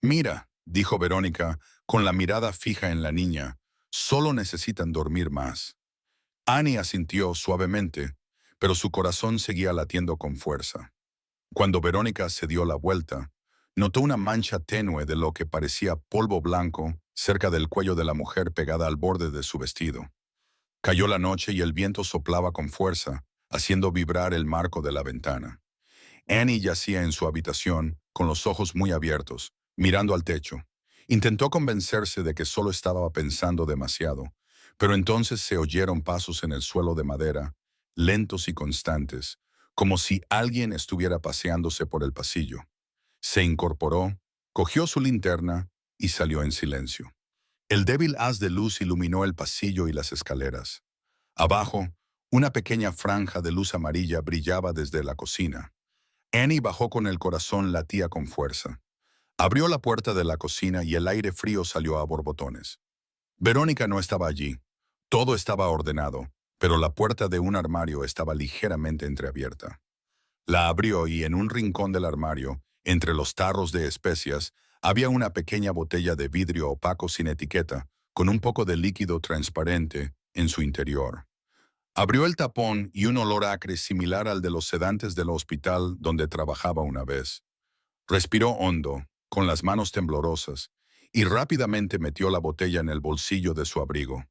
Mira, dijo Verónica, con la mirada fija en la niña, solo necesitan dormir más. Annie asintió suavemente, pero su corazón seguía latiendo con fuerza. Cuando Verónica se dio la vuelta, notó una mancha tenue de lo que parecía polvo blanco cerca del cuello de la mujer pegada al borde de su vestido. Cayó la noche y el viento soplaba con fuerza, haciendo vibrar el marco de la ventana. Annie yacía en su habitación, con los ojos muy abiertos, mirando al techo. Intentó convencerse de que solo estaba pensando demasiado, pero entonces se oyeron pasos en el suelo de madera, lentos y constantes, como si alguien estuviera paseándose por el pasillo. Se incorporó, cogió su linterna y salió en silencio. El débil haz de luz iluminó el pasillo y las escaleras. Abajo, una pequeña franja de luz amarilla brillaba desde la cocina. Annie bajó con el corazón latía con fuerza. Abrió la puerta de la cocina y el aire frío salió a borbotones. Verónica no estaba allí. Todo estaba ordenado, pero la puerta de un armario estaba ligeramente entreabierta. La abrió y en un rincón del armario, entre los tarros de especias, había una pequeña botella de vidrio opaco sin etiqueta, con un poco de líquido transparente en su interior. Abrió el tapón y un olor acre similar al de los sedantes del hospital donde trabajaba una vez. Respiró hondo, con las manos temblorosas, y rápidamente metió la botella en el bolsillo de su abrigo.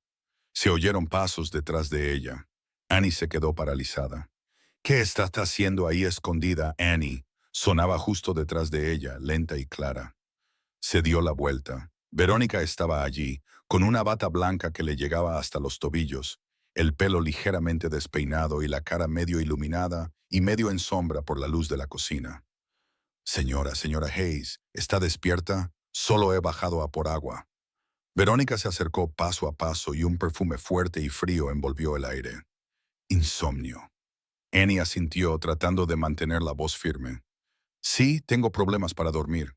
Se oyeron pasos detrás de ella. Annie se quedó paralizada. ¿Qué estás haciendo ahí escondida, Annie? Sonaba justo detrás de ella, lenta y clara. Se dio la vuelta. Verónica estaba allí, con una bata blanca que le llegaba hasta los tobillos, el pelo ligeramente despeinado y la cara medio iluminada y medio en sombra por la luz de la cocina. Señora Hayes, ¿está despierta? Solo he bajado a por agua. Verónica se acercó paso a paso y un perfume fuerte y frío envolvió el aire. Insomnio. Annie asintió tratando de mantener la voz firme. Sí, tengo problemas para dormir.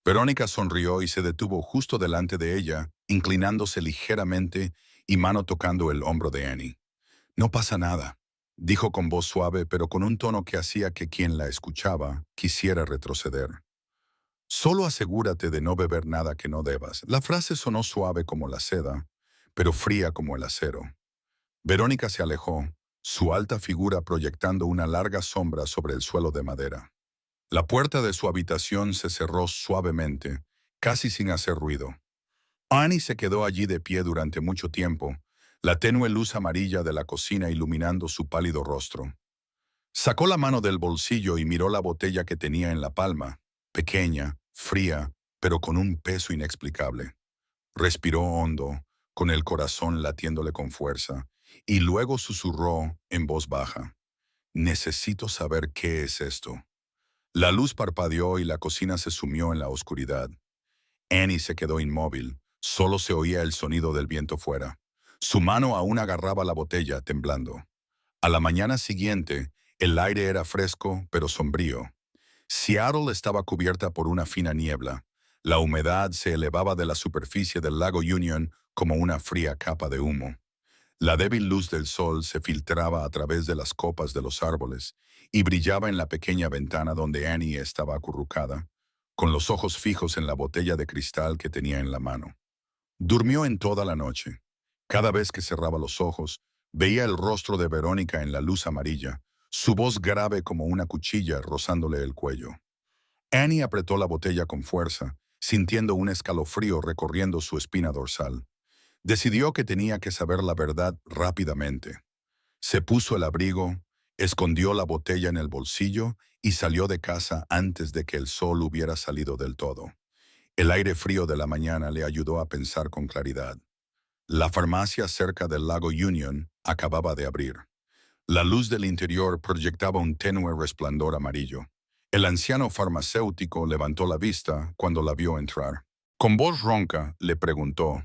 Verónica sonrió y se detuvo justo delante de ella, inclinándose ligeramente y mano tocando el hombro de Annie. No pasa nada, dijo con voz suave pero con un tono que hacía que quien la escuchaba quisiera retroceder. Solo asegúrate de no beber nada que no debas. La frase sonó suave como la seda, pero fría como el acero. Verónica se alejó, su alta figura proyectando una larga sombra sobre el suelo de madera. La puerta de su habitación se cerró suavemente, casi sin hacer ruido. Annie se quedó allí de pie durante mucho tiempo, la tenue luz amarilla de la cocina iluminando su pálido rostro. Sacó la mano del bolsillo y miró la botella que tenía en la palma, pequeña, fría, pero con un peso inexplicable. Respiró hondo, con el corazón latiéndole con fuerza, y luego susurró en voz baja. Necesito saber qué es esto. La luz parpadeó y la cocina se sumió en la oscuridad. Annie se quedó inmóvil, solo se oía el sonido del viento fuera. Su mano aún agarraba la botella, temblando. A la mañana siguiente, el aire era fresco, pero sombrío. Seattle estaba cubierta por una fina niebla. La humedad se elevaba de la superficie del lago Union como una fría capa de humo. La débil luz del sol se filtraba a través de las copas de los árboles y brillaba en la pequeña ventana donde Annie estaba acurrucada, con los ojos fijos en la botella de cristal que tenía en la mano. Durmió en toda la noche. Cada vez que cerraba los ojos, veía el rostro de Verónica en la luz amarilla, su voz grave como una cuchilla rozándole el cuello. Annie apretó la botella con fuerza, sintiendo un escalofrío recorriendo su espina dorsal. Decidió que tenía que saber la verdad rápidamente. Se puso el abrigo, Escondió la botella en el bolsillo y salió de casa antes de que el sol hubiera salido del todo. El aire frío de la mañana le ayudó a pensar con claridad. La farmacia cerca del lago Union acababa de abrir. La luz del interior proyectaba un tenue resplandor amarillo. El anciano farmacéutico levantó la vista cuando la vio entrar. Con voz ronca le preguntó,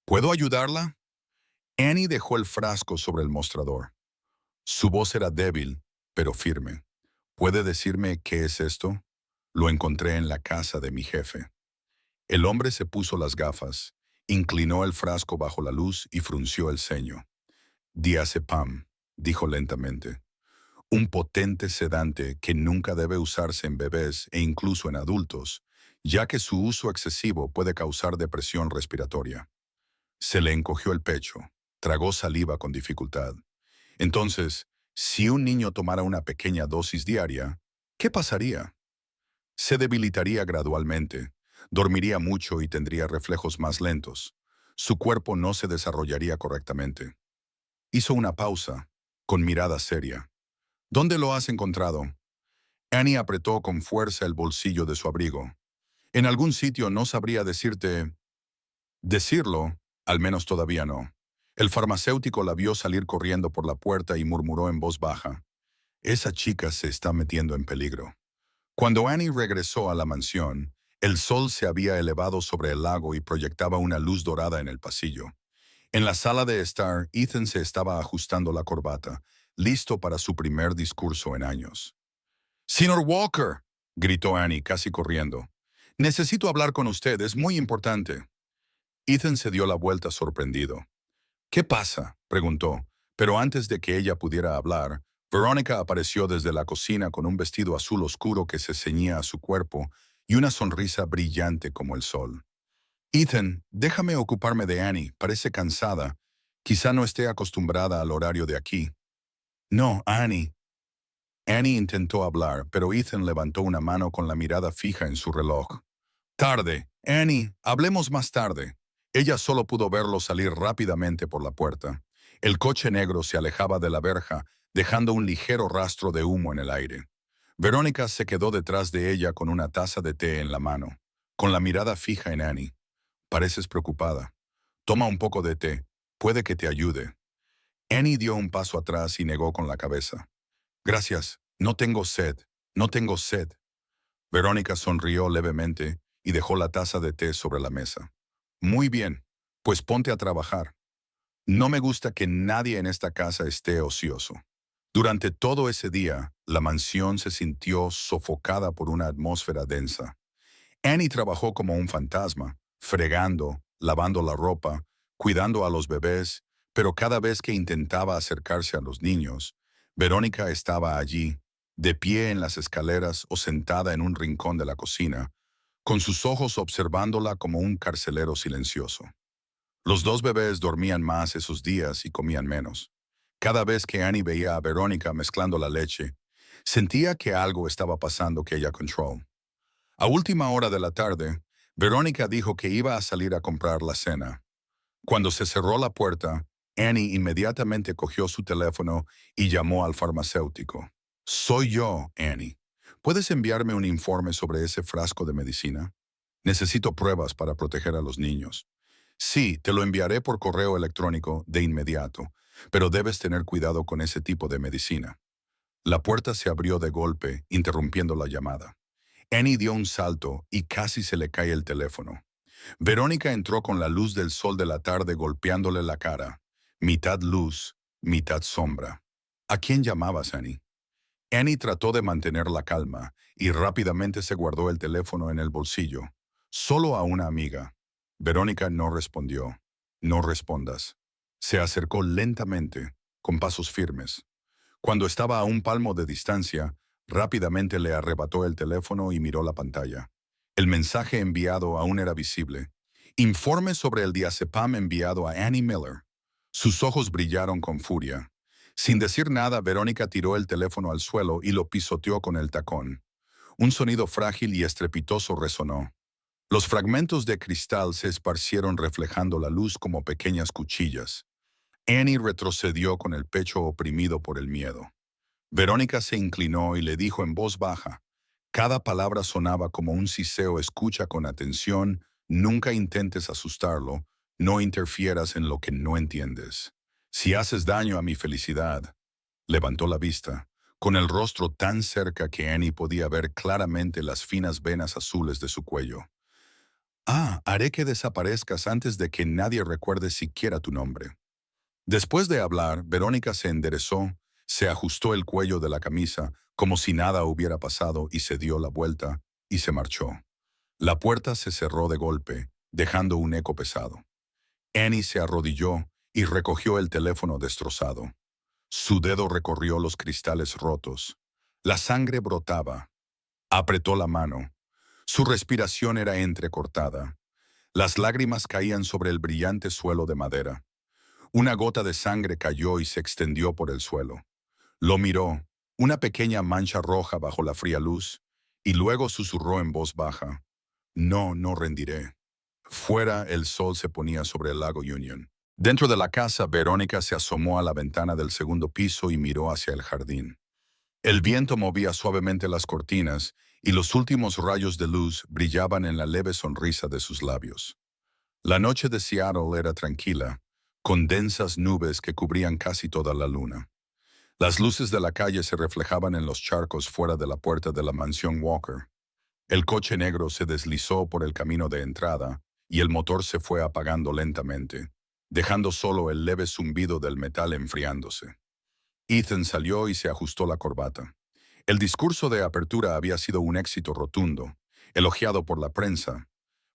¿puedo ayudarla? Annie dejó el frasco sobre el mostrador. Su voz era débil, pero firme. ¿Puede decirme qué es esto? Lo encontré en la casa de mi jefe. El hombre se puso las gafas, inclinó el frasco bajo la luz y frunció el ceño. Diazepam, dijo lentamente. Un potente sedante que nunca debe usarse en bebés e incluso en adultos, ya que su uso excesivo puede causar depresión respiratoria. Se le encogió el pecho, tragó saliva con dificultad. Entonces, si un niño tomara una pequeña dosis diaria, ¿qué pasaría? Se debilitaría gradualmente, dormiría mucho y tendría reflejos más lentos. Su cuerpo no se desarrollaría correctamente. Hizo una pausa, con mirada seria. ¿Dónde lo has encontrado? Annie apretó con fuerza el bolsillo de su abrigo. En algún sitio no sabría decirte... Decirlo, al menos todavía no. El farmacéutico la vio salir corriendo por la puerta y murmuró en voz baja. Esa chica se está metiendo en peligro. Cuando Annie regresó a la mansión, el sol se había elevado sobre el lago y proyectaba una luz dorada en el pasillo. En la sala de estar, Ethan se estaba ajustando la corbata, listo para su primer discurso en años. «Señor Walker», gritó Annie casi corriendo. «Necesito hablar con usted, es muy importante». Ethan se dio la vuelta sorprendido. «¿Qué pasa?», preguntó, pero antes de que ella pudiera hablar, Verónica apareció desde la cocina con un vestido azul oscuro que se ceñía a su cuerpo y una sonrisa brillante como el sol. «Ethan, déjame ocuparme de Annie, parece cansada. Quizá no esté acostumbrada al horario de aquí». «No, Annie». Annie intentó hablar, pero Ethan levantó una mano con la mirada fija en su reloj. «Tarde. Annie, hablemos más tarde». Ella solo pudo verlo salir rápidamente por la puerta. El coche negro se alejaba de la verja, dejando un ligero rastro de humo en el aire. Verónica se quedó detrás de ella con una taza de té en la mano, con la mirada fija en Annie. «Pareces preocupada. Toma un poco de té. Puede que te ayude». Annie dio un paso atrás y negó con la cabeza. «Gracias. No tengo sed. No tengo sed». Verónica sonrió levemente y dejó la taza de té sobre la mesa. «Muy bien, pues ponte a trabajar. No me gusta que nadie en esta casa esté ocioso». Durante todo ese día, la mansión se sintió sofocada por una atmósfera densa. Annie trabajó como un fantasma, fregando, lavando la ropa, cuidando a los bebés, pero cada vez que intentaba acercarse a los niños, Verónica estaba allí, de pie en las escaleras o sentada en un rincón de la cocina, con sus ojos observándola como un carcelero silencioso. Los dos bebés dormían más esos días y comían menos. Cada vez que Annie veía a Verónica mezclando la leche, sentía que algo estaba pasando que ella controló. A última hora de la tarde, Verónica dijo que iba a salir a comprar la cena. Cuando se cerró la puerta, Annie inmediatamente cogió su teléfono y llamó al farmacéutico. «Soy yo, Annie. ¿Puedes enviarme un informe sobre ese frasco de medicina? Necesito pruebas para proteger a los niños». «Sí, te lo enviaré por correo electrónico de inmediato, pero debes tener cuidado con ese tipo de medicina». La puerta se abrió de golpe, interrumpiendo la llamada. Annie dio un salto y casi se le cae el teléfono. Verónica entró con la luz del sol de la tarde golpeándole la cara. Mitad luz, mitad sombra. ¿A quién llamabas, Annie? Annie trató de mantener la calma y rápidamente se guardó el teléfono en el bolsillo. Solo a una amiga. Verónica no respondió. «No respondas». Se acercó lentamente, con pasos firmes. Cuando estaba a un palmo de distancia, rápidamente le arrebató el teléfono y miró la pantalla. El mensaje enviado aún era visible. Informe sobre el diazepam enviado a Annie Miller. Sus ojos brillaron con furia. Sin decir nada, Verónica tiró el teléfono al suelo y lo pisoteó con el tacón. Un sonido frágil y estrepitoso resonó. Los fragmentos de cristal se esparcieron reflejando la luz como pequeñas cuchillas. Annie retrocedió con el pecho oprimido por el miedo. Verónica se inclinó y le dijo en voz baja. Cada palabra sonaba como un siseo. Escucha con atención, nunca intentes asustarlo, no interfieras en lo que no entiendes. Si haces daño a mi felicidad, levantó la vista, con el rostro tan cerca que Annie podía ver claramente las finas venas azules de su cuello. Haré que desaparezcas antes de que nadie recuerde siquiera tu nombre. Después de hablar, Verónica se enderezó, se ajustó el cuello de la camisa como si nada hubiera pasado y se dio la vuelta y se marchó. La puerta se cerró de golpe, dejando un eco pesado. Annie se arrodilló y recogió el teléfono destrozado. Su dedo recorrió los cristales rotos. La sangre brotaba. Apretó la mano. Su respiración era entrecortada. Las lágrimas caían sobre el brillante suelo de madera. Una gota de sangre cayó y se extendió por el suelo. Lo miró, una pequeña mancha roja bajo la fría luz, y luego susurró en voz baja. No, no rendiré. Fuera, el sol se ponía sobre el lago Union. Dentro de la casa, Verónica se asomó a la ventana del segundo piso y miró hacia el jardín. El viento movía suavemente las cortinas y los últimos rayos de luz brillaban en la leve sonrisa de sus labios. La noche de Seattle era tranquila, con densas nubes que cubrían casi toda la luna. Las luces de la calle se reflejaban en los charcos fuera de la puerta de la mansión Walker. El coche negro se deslizó por el camino de entrada y el motor se fue apagando lentamente, dejando solo el leve zumbido del metal enfriándose. Ethan salió y se ajustó la corbata. El discurso de apertura había sido un éxito rotundo, elogiado por la prensa,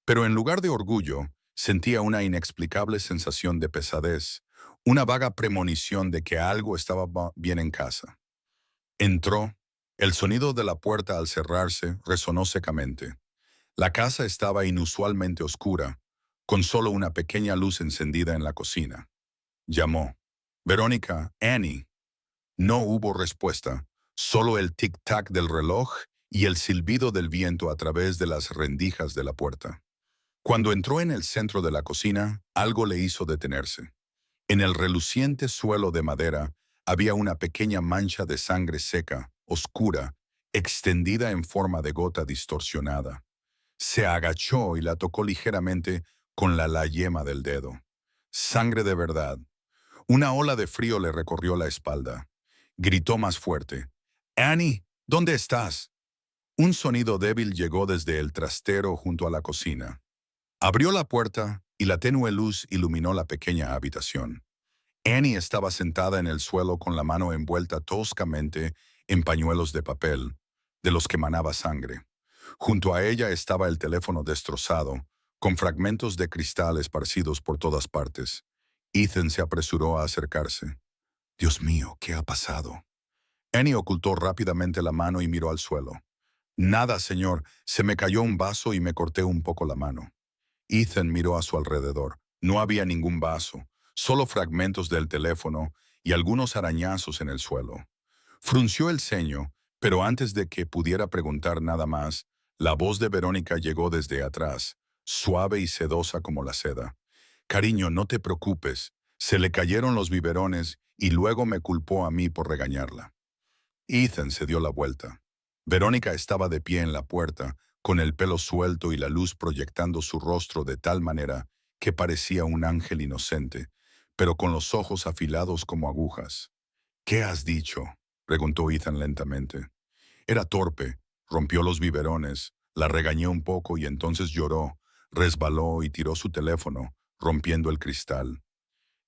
pero en lugar de orgullo, sentía una inexplicable sensación de pesadez, una vaga premonición de que algo estaba bien en casa. Entró. El sonido de la puerta al cerrarse resonó secamente. La casa estaba inusualmente oscura, con solo una pequeña luz encendida en la cocina. Llamó. Verónica, Annie. No hubo respuesta, solo el tic-tac del reloj y el silbido del viento a través de las rendijas de la puerta. Cuando entró en el centro de la cocina, algo le hizo detenerse. En el reluciente suelo de madera había una pequeña mancha de sangre seca, oscura, extendida en forma de gota distorsionada. Se agachó y la tocó ligeramente con la yema del dedo. Sangre de verdad. Una ola de frío le recorrió la espalda. Gritó más fuerte. «Annie, ¿dónde estás?» Un sonido débil llegó desde el trastero junto a la cocina. Abrió la puerta y la tenue luz iluminó la pequeña habitación. Annie estaba sentada en el suelo con la mano envuelta toscamente en pañuelos de papel, de los que manaba sangre. Junto a ella estaba el teléfono destrozado, con fragmentos de cristal esparcidos por todas partes. Ethan se apresuró a acercarse. «Dios mío, ¿qué ha pasado?» Annie ocultó rápidamente la mano y miró al suelo. «Nada, señor, se me cayó un vaso y me corté un poco la mano». Ethan miró a su alrededor. No había ningún vaso, solo fragmentos del teléfono y algunos arañazos en el suelo. Frunció el ceño, pero antes de que pudiera preguntar nada más, la voz de Verónica llegó desde atrás, suave y sedosa como la seda. «Cariño, no te preocupes. Se le cayeron los biberones y luego me culpó a mí por regañarla». Ethan se dio la vuelta. Verónica estaba de pie en la puerta, con el pelo suelto y la luz proyectando su rostro de tal manera que parecía un ángel inocente, pero con los ojos afilados como agujas. «¿Qué has dicho?», preguntó Ethan lentamente. Era torpe, rompió los biberones, la regañé un poco y entonces lloró, resbaló y tiró su teléfono, rompiendo el cristal.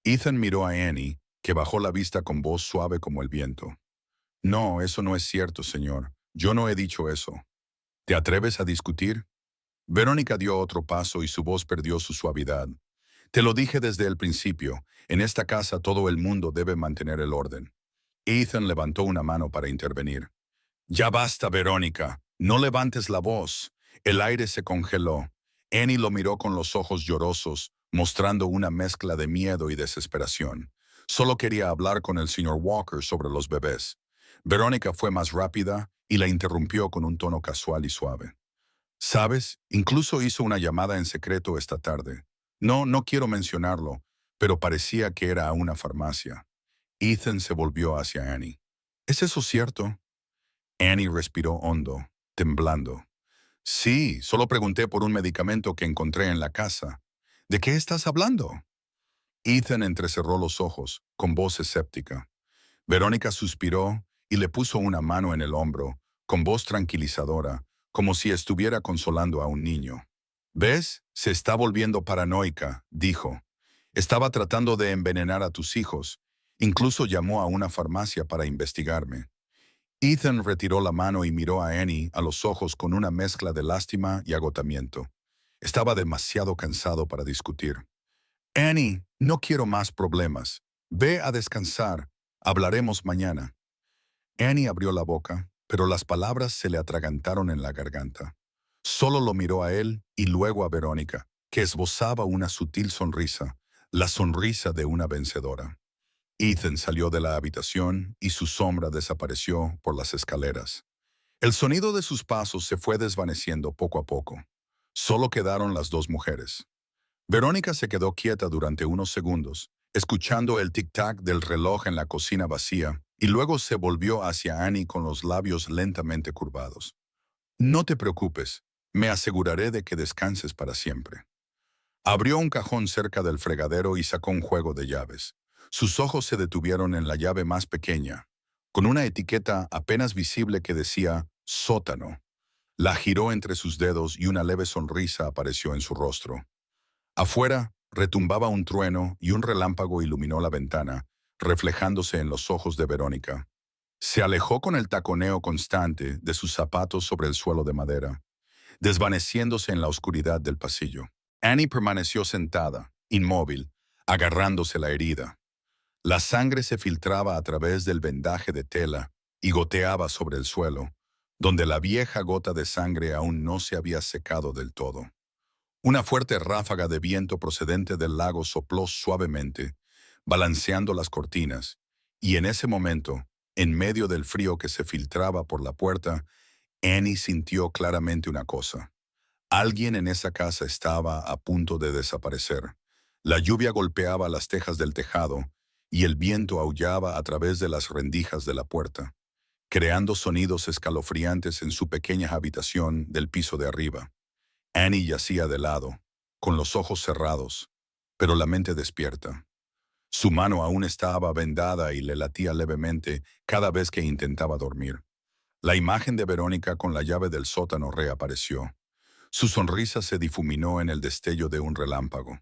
Ethan miró a Annie, que bajó la vista con voz suave como el viento. «No, eso no es cierto, señor. Yo no he dicho eso». «¿Te atreves a discutir?» Verónica dio otro paso y su voz perdió su suavidad. «Te lo dije desde el principio. En esta casa todo el mundo debe mantener el orden». Ethan levantó una mano para intervenir. «Ya basta, Verónica. No levantes la voz». El aire se congeló. Annie lo miró con los ojos llorosos, mostrando una mezcla de miedo y desesperación. Solo quería hablar con el señor Walker sobre los bebés. Verónica fue más rápida y la interrumpió con un tono casual y suave. «¿Sabes? Incluso hizo una llamada en secreto esta tarde. No quiero mencionarlo, pero parecía que era a una farmacia». Ethan se volvió hacia Annie. ¿Es eso cierto? Annie respiró hondo, temblando. Sí, solo pregunté por un medicamento que encontré en la casa. ¿De qué estás hablando? Ethan entrecerró los ojos, con voz escéptica. Verónica suspiró y le puso una mano en el hombro, con voz tranquilizadora, como si estuviera consolando a un niño. ¿Ves? Se está volviendo paranoica, dijo. Estaba tratando de envenenar a tus hijos. Incluso llamó a una farmacia para investigarme. Ethan retiró la mano y miró a Annie a los ojos con una mezcla de lástima y agotamiento. Estaba demasiado cansado para discutir. Annie, no quiero más problemas. Ve a descansar. Hablaremos mañana. Annie abrió la boca, pero las palabras se le atragantaron en la garganta. Solo lo miró a él y luego a Verónica, que esbozaba una sutil sonrisa, la sonrisa de una vencedora. Ethan salió de la habitación y su sombra desapareció por las escaleras. El sonido de sus pasos se fue desvaneciendo poco a poco. Solo quedaron las dos mujeres. Verónica se quedó quieta durante unos segundos, escuchando el tic-tac del reloj en la cocina vacía, y luego se volvió hacia Annie con los labios lentamente curvados. No te preocupes, me aseguraré de que descanses para siempre. Abrió un cajón cerca del fregadero y sacó un juego de llaves. Sus ojos se detuvieron en la llave más pequeña, con una etiqueta apenas visible que decía sótano. La giró entre sus dedos y una leve sonrisa apareció en su rostro. Afuera, retumbaba un trueno y un relámpago iluminó la ventana, reflejándose en los ojos de Verónica. Se alejó con el taconeo constante de sus zapatos sobre el suelo de madera, desvaneciéndose en la oscuridad del pasillo. Annie permaneció sentada, inmóvil, agarrándose la herida. La sangre se filtraba a través del vendaje de tela y goteaba sobre el suelo, donde la vieja gota de sangre aún no se había secado del todo. Una fuerte ráfaga de viento procedente del lago sopló suavemente, balanceando las cortinas, y en ese momento, en medio del frío que se filtraba por la puerta, Annie sintió claramente una cosa. Alguien en esa casa estaba a punto de desaparecer. La lluvia golpeaba las tejas del tejado, y el viento aullaba a través de las rendijas de la puerta, creando sonidos escalofriantes en su pequeña habitación del piso de arriba. Annie yacía de lado, con los ojos cerrados, pero la mente despierta. Su mano aún estaba vendada y le latía levemente cada vez que intentaba dormir. La imagen de Verónica con la llave del sótano reapareció. Su sonrisa se difuminó en el destello de un relámpago.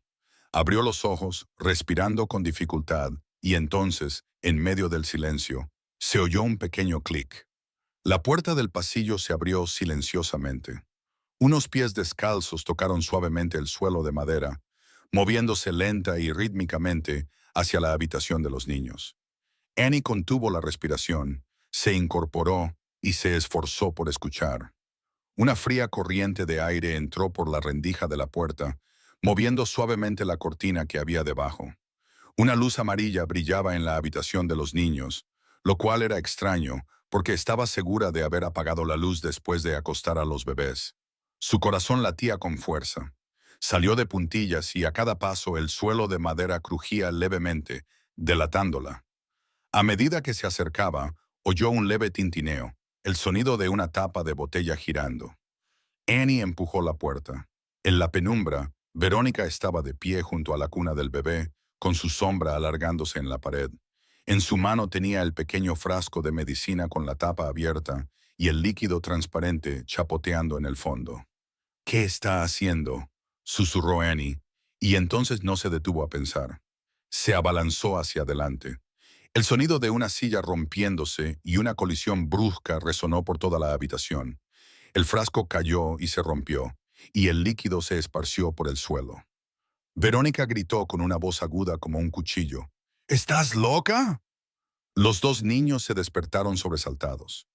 Abrió los ojos, respirando con dificultad, y entonces, en medio del silencio, se oyó un pequeño clic. La puerta del pasillo se abrió silenciosamente. Unos pies descalzos tocaron suavemente el suelo de madera, moviéndose lenta y rítmicamente hacia la habitación de los niños. Annie contuvo la respiración, se incorporó y se esforzó por escuchar. Una fría corriente de aire entró por la rendija de la puerta, moviendo suavemente la cortina que había debajo. Una luz amarilla brillaba en la habitación de los niños, lo cual era extraño porque estaba segura de haber apagado la luz después de acostar a los bebés. Su corazón latía con fuerza. Salió de puntillas y a cada paso el suelo de madera crujía levemente, delatándola. A medida que se acercaba, oyó un leve tintineo, el sonido de una tapa de botella girando. Annie empujó la puerta. En la penumbra, Verónica estaba de pie junto a la cuna del bebé, con su sombra alargándose en la pared. En su mano tenía el pequeño frasco de medicina con la tapa abierta y el líquido transparente chapoteando en el fondo. ¿Qué está haciendo?, susurró Annie, y entonces no se detuvo a pensar. Se abalanzó hacia adelante. El sonido de una silla rompiéndose y una colisión brusca resonó por toda la habitación. El frasco cayó y se rompió, y el líquido se esparció por el suelo. Verónica gritó con una voz aguda como un cuchillo. ¿Estás loca? Los dos niños se despertaron sobresaltados.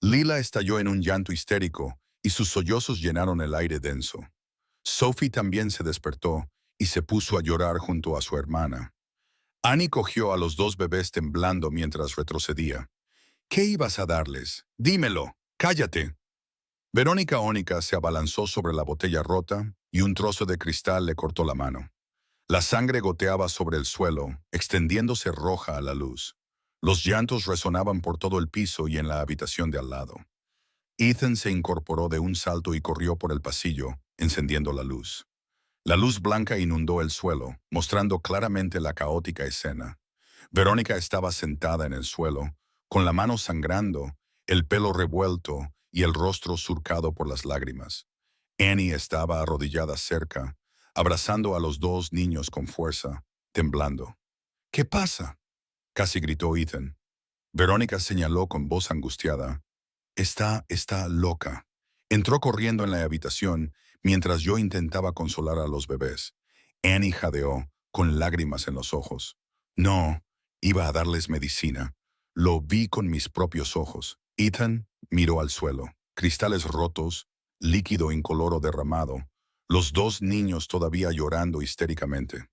Lila estalló en un llanto histérico, y sus sollozos llenaron el aire denso. Sophie también se despertó y se puso a llorar junto a su hermana. Annie cogió a los dos bebés temblando mientras retrocedía. ¿Qué ibas a darles? Dímelo. Cállate. Verónica Ónica se abalanzó sobre la botella rota y un trozo de cristal le cortó la mano. La sangre goteaba sobre el suelo, extendiéndose roja a la luz. Los llantos resonaban por todo el piso y en la habitación de al lado. Ethan se incorporó de un salto y corrió por el pasillo, encendiendo la luz. La luz blanca inundó el suelo, mostrando claramente la caótica escena. Verónica estaba sentada en el suelo, con la mano sangrando, el pelo revuelto y el rostro surcado por las lágrimas. Annie estaba arrodillada cerca, abrazando a los dos niños con fuerza, temblando. ¿Qué pasa?, casi gritó Ethan. Verónica señaló con voz angustiada. Está loca. Entró corriendo en la habitación mientras yo intentaba consolar a los bebés. Annie jadeó, con lágrimas en los ojos. No, iba a darles medicina. Lo vi con mis propios ojos. Ethan miró al suelo. Cristales rotos, líquido incoloro derramado. Los dos niños todavía llorando histéricamente.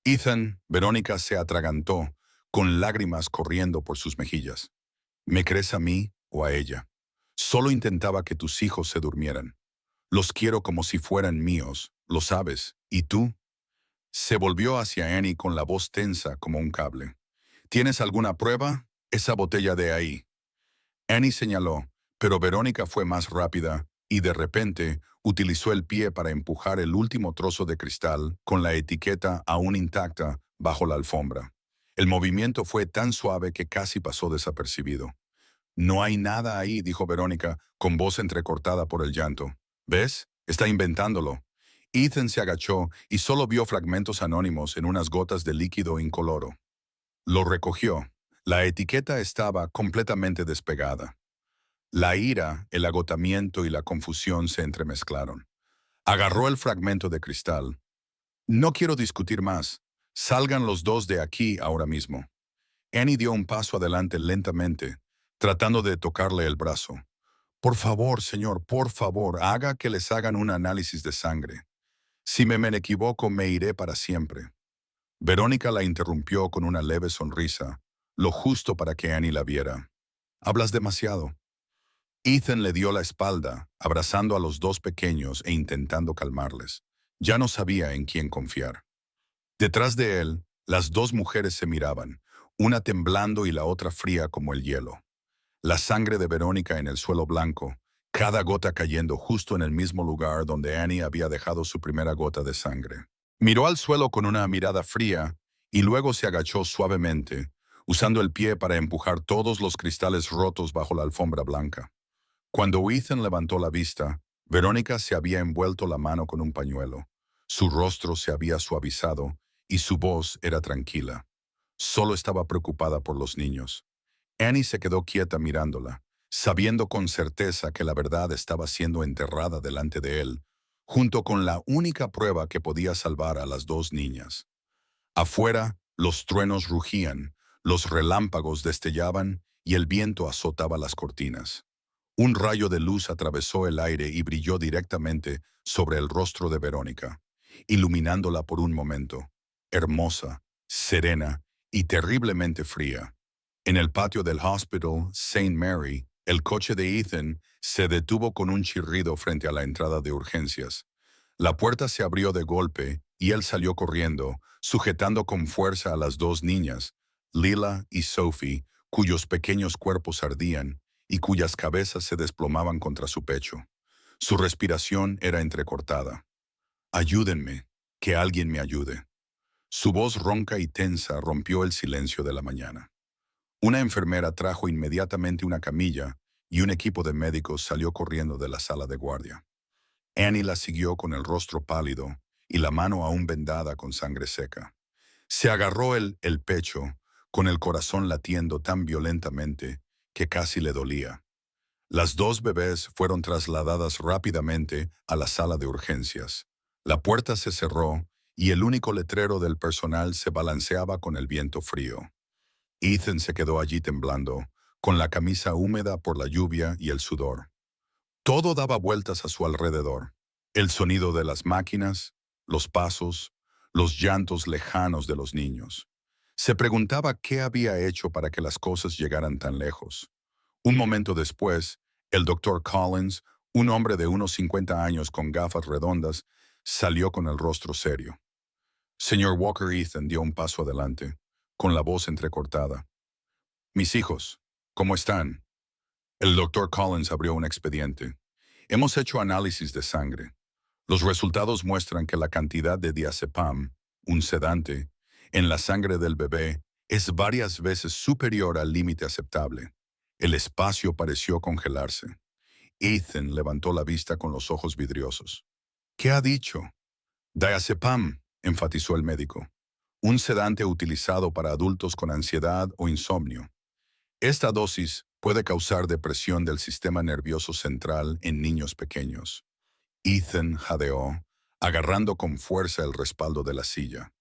Ethan, Verónica se atragantó, con lágrimas corriendo por sus mejillas. ¿Me crees a mí o a ella? Solo intentaba que tus hijos se durmieran. Los quiero como si fueran míos, lo sabes. ¿Y tú? Se volvió hacia Annie con la voz tensa como un cable. ¿Tienes alguna prueba? Esa botella de ahí. Annie señaló, pero Verónica fue más rápida y de repente utilizó el pie para empujar el último trozo de cristal con la etiqueta aún intacta bajo la alfombra. El movimiento fue tan suave que casi pasó desapercibido. No hay nada ahí, dijo Verónica, con voz entrecortada por el llanto. ¿Ves? Está inventándolo. Ethan se agachó y solo vio fragmentos anónimos en unas gotas de líquido incoloro. Lo recogió. La etiqueta estaba completamente despegada. La ira, el agotamiento y la confusión se entremezclaron. Agarró el fragmento de cristal. No quiero discutir más. Salgan los dos de aquí ahora mismo. Annie dio un paso adelante lentamente, tratando de tocarle el brazo. Por favor, señor, por favor, haga que les hagan un análisis de sangre. Si me equivoco, me iré para siempre. Verónica la interrumpió con una leve sonrisa, lo justo para que Annie la viera. Hablas demasiado. Ethan le dio la espalda, abrazando a los dos pequeños e intentando calmarles. Ya no sabía en quién confiar. Detrás de él, las dos mujeres se miraban, una temblando y la otra fría como el hielo. La sangre de Verónica en el suelo blanco, cada gota cayendo justo en el mismo lugar donde Annie había dejado su primera gota de sangre. Miró al suelo con una mirada fría y luego se agachó suavemente, usando el pie para empujar todos los cristales rotos bajo la alfombra blanca. Cuando Ethan levantó la vista, Verónica se había envuelto la mano con un pañuelo. Su rostro se había suavizado y su voz era tranquila. Solo estaba preocupada por los niños. Annie se quedó quieta mirándola, sabiendo con certeza que la verdad estaba siendo enterrada delante de él, junto con la única prueba que podía salvar a las dos niñas. Afuera, los truenos rugían, los relámpagos destellaban y el viento azotaba las cortinas. Un rayo de luz atravesó el aire y brilló directamente sobre el rostro de Verónica, iluminándola por un momento, hermosa, serena y terriblemente fría. En el patio del Hospital St. Mary, el coche de Ethan se detuvo con un chirrido frente a la entrada de urgencias. La puerta se abrió de golpe y él salió corriendo, sujetando con fuerza a las dos niñas, Lila y Sophie, cuyos pequeños cuerpos ardían y cuyas cabezas se desplomaban contra su pecho. Su respiración era entrecortada. «Ayúdenme, que alguien me ayude». Su voz ronca y tensa rompió el silencio de la mañana. Una enfermera trajo inmediatamente una camilla y un equipo de médicos salió corriendo de la sala de guardia. Annie la siguió con el rostro pálido y la mano aún vendada con sangre seca. Se agarró el pecho, con el corazón latiendo tan violentamente que casi le dolía. Las dos bebés fueron trasladadas rápidamente a la sala de urgencias. La puerta se cerró y el único letrero del personal se balanceaba con el viento frío. Ethan se quedó allí temblando, con la camisa húmeda por la lluvia y el sudor. Todo daba vueltas a su alrededor. El sonido de las máquinas, los pasos, los llantos lejanos de los niños. Se preguntaba qué había hecho para que las cosas llegaran tan lejos. Un momento después, el doctor Collins, un hombre de unos 50 años con gafas redondas, salió con el rostro serio. Señor Walker. Ethan dio un paso adelante, con la voz entrecortada. Mis hijos, ¿cómo están? El doctor Collins abrió un expediente. Hemos hecho análisis de sangre. Los resultados muestran que la cantidad de diazepam, un sedante, en la sangre del bebé es varias veces superior al límite aceptable. El espacio pareció congelarse. Ethan levantó la vista con los ojos vidriosos. ¿Qué ha dicho? Diazepam, enfatizó el médico. Un sedante utilizado para adultos con ansiedad o insomnio. Esta dosis puede causar depresión del sistema nervioso central en niños pequeños. Ethan jadeó, agarrando con fuerza el respaldo de la silla.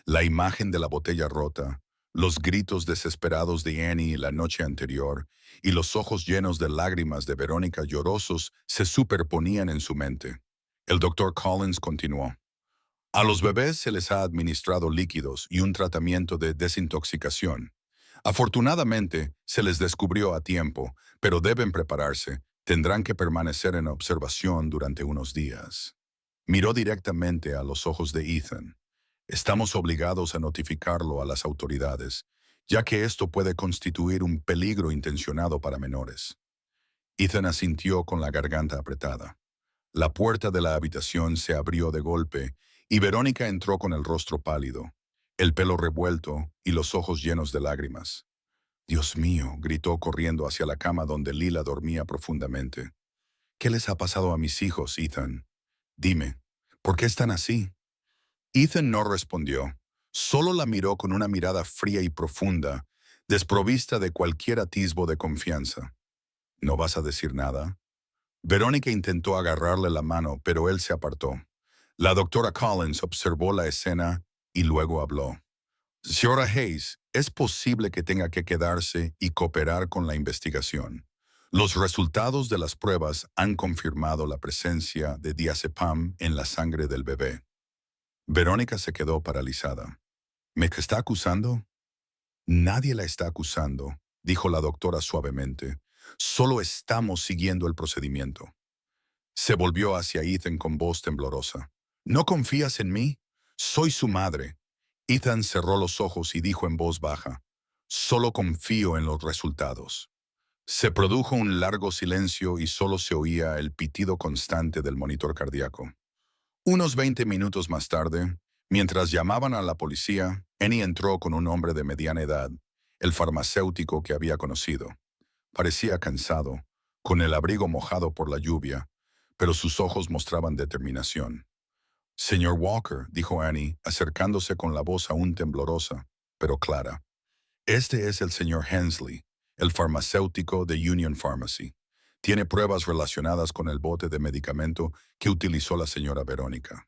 La imagen de la botella rota, los gritos desesperados de Annie la noche anterior y los ojos llenos de lágrimas de Verónica llorosos se superponían en su mente. El doctor Collins continuó. A los bebés se les ha administrado líquidos y un tratamiento de desintoxicación. Afortunadamente, se les descubrió a tiempo, pero deben prepararse. Tendrán que permanecer en observación durante unos días. Miró directamente a los ojos de Ethan. Estamos obligados a notificarlo a las autoridades, ya que esto puede constituir un peligro intencionado para menores. Ethan asintió con la garganta apretada. La puerta de la habitación se abrió de golpe y Verónica entró con el rostro pálido, el pelo revuelto y los ojos llenos de lágrimas. Dios mío, gritó corriendo hacia la cama donde Lila dormía profundamente. ¿Qué les ha pasado a mis hijos, Ethan? Dime, ¿por qué están así? Ethan no respondió, solo la miró con una mirada fría y profunda, desprovista de cualquier atisbo de confianza. ¿No vas a decir nada? Verónica intentó agarrarle la mano, pero él se apartó. La doctora Collins observó la escena y luego habló. Señora Hayes, es posible que tenga que quedarse y cooperar con la investigación. Los resultados de las pruebas han confirmado la presencia de diazepam en la sangre del bebé. Verónica se quedó paralizada. ¿Me está acusando? Nadie la está acusando, dijo la doctora suavemente. Solo estamos siguiendo el procedimiento. Se volvió hacia Ethan con voz temblorosa. ¿No confías en mí? Soy su madre. Ethan cerró los ojos y dijo en voz baja, solo confío en los resultados. Se produjo un largo silencio y solo se oía el pitido constante del monitor cardíaco. Unos 20 minutos más tarde, mientras llamaban a la policía, Annie entró con un hombre de mediana edad, el farmacéutico que había conocido. Parecía cansado, con el abrigo mojado por la lluvia, pero sus ojos mostraban determinación. Señor Walker, dijo Annie, acercándose con la voz aún temblorosa, pero clara. Este es el señor Hensley, el farmacéutico de Union Pharmacy. Tiene pruebas relacionadas con el bote de medicamento que utilizó la señora Verónica.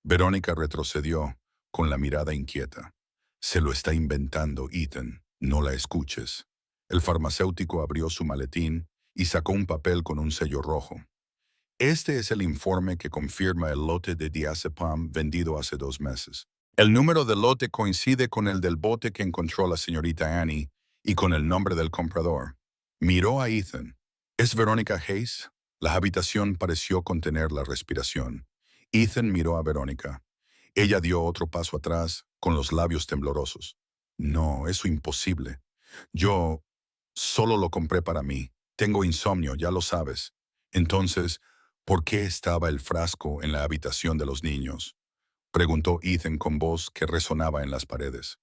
Verónica retrocedió, con la mirada inquieta. Se lo está inventando, Ethan. No la escuches. El farmacéutico abrió su maletín y sacó un papel con un sello rojo. Este es el informe que confirma el lote de diazepam vendido hace 2 meses. El número del lote coincide con el del bote que encontró la señorita Annie y con el nombre del comprador. Miró a Ethan. ¿Es Verónica Hayes? La habitación pareció contener la respiración. Ethan miró a Verónica. Ella dio otro paso atrás, con los labios temblorosos. No, eso imposible. Yo solo lo compré para mí. Tengo insomnio, ya lo sabes. Entonces, ¿por qué estaba el frasco en la habitación de los niños? Preguntó Ethan con voz que resonaba en las paredes.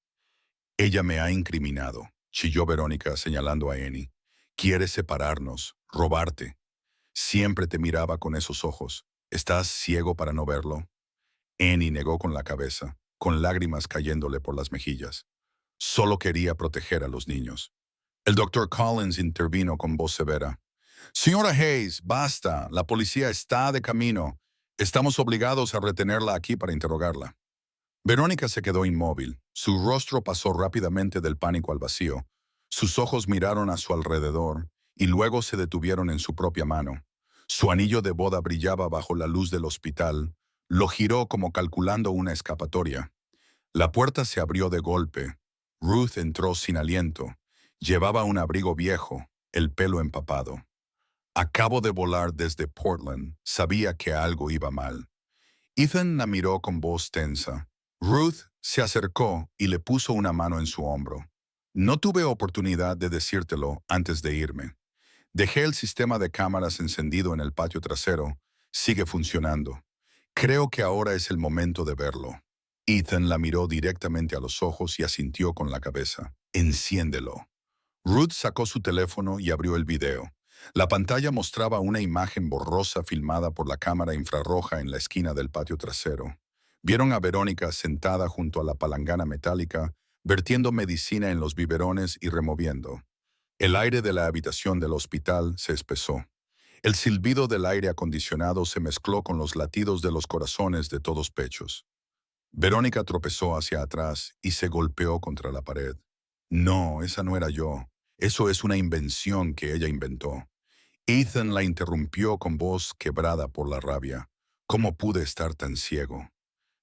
Ella me ha incriminado, chilló Verónica señalando a Annie. Quiere separarnos, robarte. Siempre te miraba con esos ojos. ¿Estás ciego para no verlo? Annie negó con la cabeza, con lágrimas cayéndole por las mejillas. Solo quería proteger a los niños. El doctor Collins intervino con voz severa. Señora Hayes, basta. La policía está de camino. Estamos obligados a retenerla aquí para interrogarla. Verónica se quedó inmóvil. Su rostro pasó rápidamente del pánico al vacío. Sus ojos miraron a su alrededor y luego se detuvieron en su propia mano. Su anillo de boda brillaba bajo la luz del hospital. Lo giró como calculando una escapatoria. La puerta se abrió de golpe. Ruth entró sin aliento. Llevaba un abrigo viejo, el pelo empapado. Acabo de volar desde Portland. Sabía que algo iba mal. Ethan la miró con voz tensa. Ruth se acercó y le puso una mano en su hombro. No tuve oportunidad de decírtelo antes de irme. Dejé el sistema de cámaras encendido en el patio trasero. Sigue funcionando. Creo que ahora es el momento de verlo. Ethan la miró directamente a los ojos y asintió con la cabeza. Enciéndelo. Ruth sacó su teléfono y abrió el video. La pantalla mostraba una imagen borrosa filmada por la cámara infrarroja en la esquina del patio trasero. Vieron a Verónica sentada junto a la palangana metálica, vertiendo medicina en los biberones y removiendo. El aire de la habitación del hospital se espesó. El silbido del aire acondicionado se mezcló con los latidos de los corazones de todos pechos. Verónica tropezó hacia atrás y se golpeó contra la pared. No, esa no era yo. Eso es una invención que ella inventó. Ethan la interrumpió con voz quebrada por la rabia. ¿Cómo pude estar tan ciego?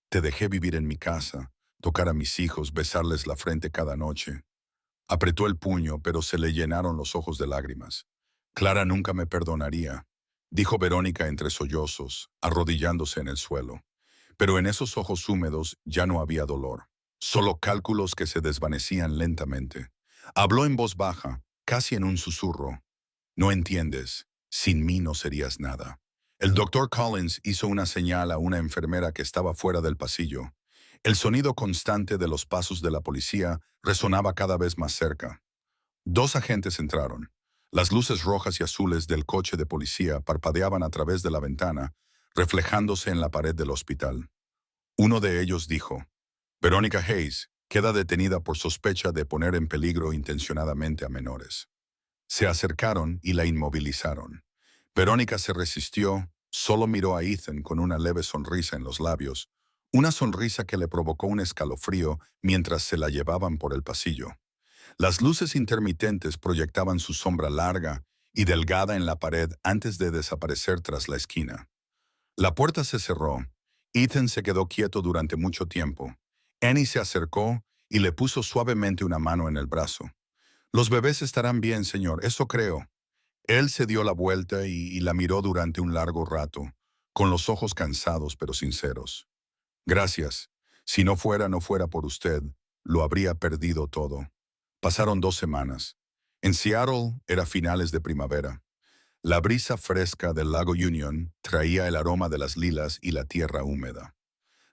Te dejé vivir en mi casa, tocar a mis hijos, besarles la frente cada noche. Apretó el puño, pero se le llenaron los ojos de lágrimas. Clara nunca me perdonaría, dijo Verónica entre sollozos, arrodillándose en el suelo. Pero en esos ojos húmedos ya no había dolor, solo cálculos que se desvanecían lentamente. Habló en voz baja, casi en un susurro. No entiendes, sin mí no serías nada. El doctor Collins hizo una señal a una enfermera que estaba fuera del pasillo. El sonido constante de los pasos de la policía resonaba cada vez más cerca. Dos agentes entraron. Las luces rojas y azules del coche de policía parpadeaban a través de la ventana, reflejándose en la pared del hospital. Uno de ellos dijo, Verónica Hayes queda detenida por sospecha de poner en peligro intencionadamente a menores. Se acercaron y la inmovilizaron. Verónica se resistió, solo miró a Ethan con una leve sonrisa en los labios, una sonrisa que le provocó un escalofrío mientras se la llevaban por el pasillo. Las luces intermitentes proyectaban su sombra larga y delgada en la pared antes de desaparecer tras la esquina. La puerta se cerró. Ethan se quedó quieto durante mucho tiempo. Annie se acercó y le puso suavemente una mano en el brazo. Los bebés estarán bien, señor, eso creo. Él se dio la vuelta y la miró durante un largo rato, con los ojos cansados pero sinceros. Gracias. Si no fuera por usted, lo habría perdido todo. Pasaron 2 semanas. En Seattle era finales de primavera. La brisa fresca del lago Union traía el aroma de las lilas y la tierra húmeda.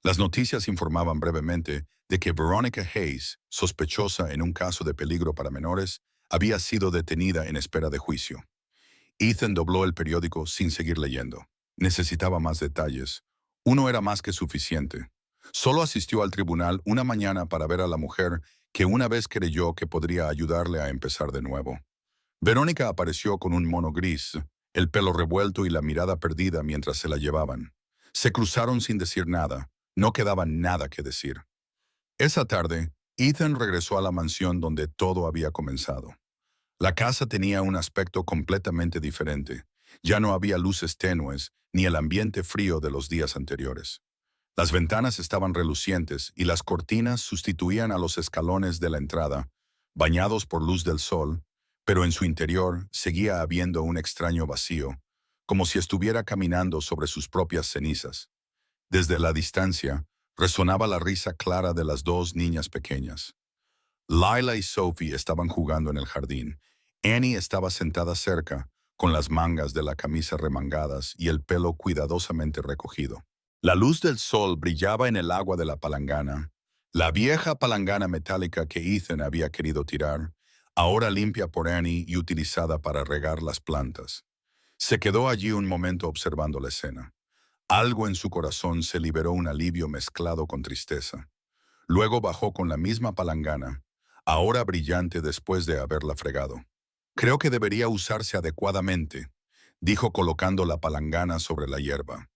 Las noticias informaban brevemente de que Verónica Hayes, sospechosa en un caso de peligro para menores, había sido detenida en espera de juicio. Ethan dobló el periódico sin seguir leyendo. Necesitaba más detalles. Uno era más que suficiente. Solo asistió al tribunal una mañana para ver a la mujer que una vez creyó que podría ayudarle a empezar de nuevo. Verónica apareció con un mono gris, el pelo revuelto y la mirada perdida mientras se la llevaban. Se cruzaron sin decir nada. No quedaba nada que decir. Esa tarde, Ethan regresó a la mansión donde todo había comenzado. La casa tenía un aspecto completamente diferente. Ya no había luces tenues ni el ambiente frío de los días anteriores. Las ventanas estaban relucientes y las cortinas sustituían a los escalones de la entrada, bañados por luz del sol, pero en su interior seguía habiendo un extraño vacío, como si estuviera caminando sobre sus propias cenizas. Desde la distancia, resonaba la risa clara de las dos niñas pequeñas. Lila y Sophie estaban jugando en el jardín. Annie estaba sentada cerca, con las mangas de la camisa remangadas y el pelo cuidadosamente recogido. La luz del sol brillaba en el agua de la palangana, la vieja palangana metálica que Ethan había querido tirar, ahora limpia por Annie y utilizada para regar las plantas. Se quedó allí un momento observando la escena. Algo en su corazón se liberó un alivio mezclado con tristeza. Luego bajó con la misma palangana, ahora brillante después de haberla fregado. Creo que debería usarse adecuadamente, dijo colocando la palangana sobre la hierba.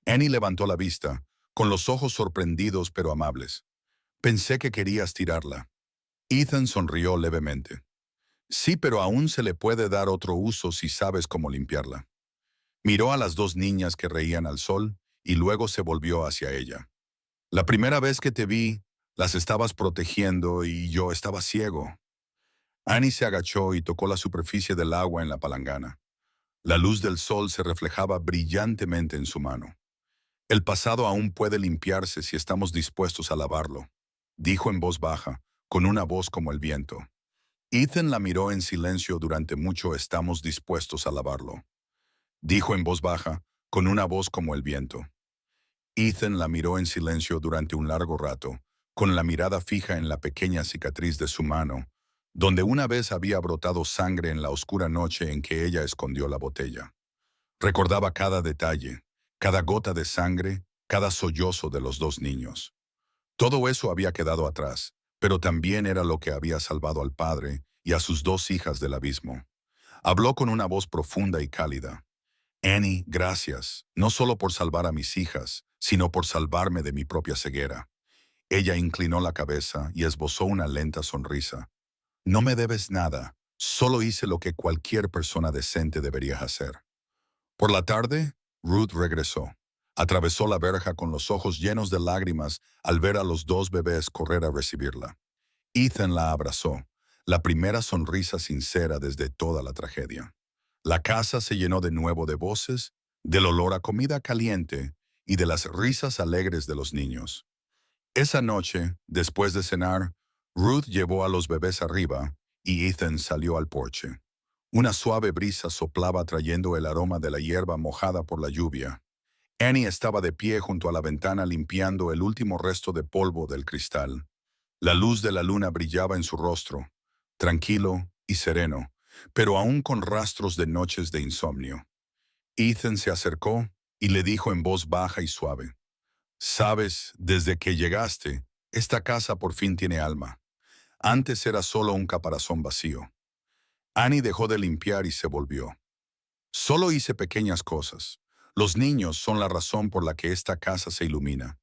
Annie levantó la vista, con los ojos sorprendidos pero amables. Pensé que querías tirarla. Ethan sonrió levemente. Sí, pero aún se le puede dar otro uso si sabes cómo limpiarla. Miró a las dos niñas que reían al sol y luego se volvió hacia ella. La primera vez que te vi, las estabas protegiendo y yo estaba ciego. Annie se agachó y tocó la superficie del agua en la palangana. La luz del sol se reflejaba brillantemente en su mano. El pasado aún puede limpiarse si estamos dispuestos a lavarlo, dijo en voz baja, con una voz como el viento. Ethan la miró en silencio durante mucho. Estamos dispuestos a lavarlo, dijo en voz baja, con una voz como el viento. Ethan la miró en silencio durante un largo rato, con la mirada fija en la pequeña cicatriz de su mano, donde una vez había brotado sangre en la oscura noche en que ella escondió la botella. Recordaba cada detalle, cada gota de sangre, cada sollozo de los dos niños. Todo eso había quedado atrás, pero también era lo que había salvado al padre y a sus dos hijas del abismo. Habló con una voz profunda y cálida. Annie, gracias, no solo por salvar a mis hijas, sino por salvarme de mi propia ceguera. Ella inclinó la cabeza y esbozó una lenta sonrisa. No me debes nada, solo hice lo que cualquier persona decente debería hacer. Por la tarde, Ruth regresó. Atravesó la verja con los ojos llenos de lágrimas al ver a los dos bebés correr a recibirla. Ethan la abrazó, la primera sonrisa sincera desde toda la tragedia. La casa se llenó de nuevo de voces, del olor a comida caliente y de las risas alegres de los niños. Esa noche, después de cenar, Ruth llevó a los bebés arriba y Ethan salió al porche. Una suave brisa soplaba trayendo el aroma de la hierba mojada por la lluvia. Annie estaba de pie junto a la ventana limpiando el último resto de polvo del cristal. La luz de la luna brillaba en su rostro, tranquilo y sereno, pero aún con rastros de noches de insomnio. Ethan se acercó y le dijo en voz baja y suave: «Sabes, desde que llegaste, esta casa por fin tiene alma. Antes era solo un caparazón vacío». Annie dejó de limpiar y se volvió. «Solo hice pequeñas cosas. Los niños son la razón por la que esta casa se ilumina».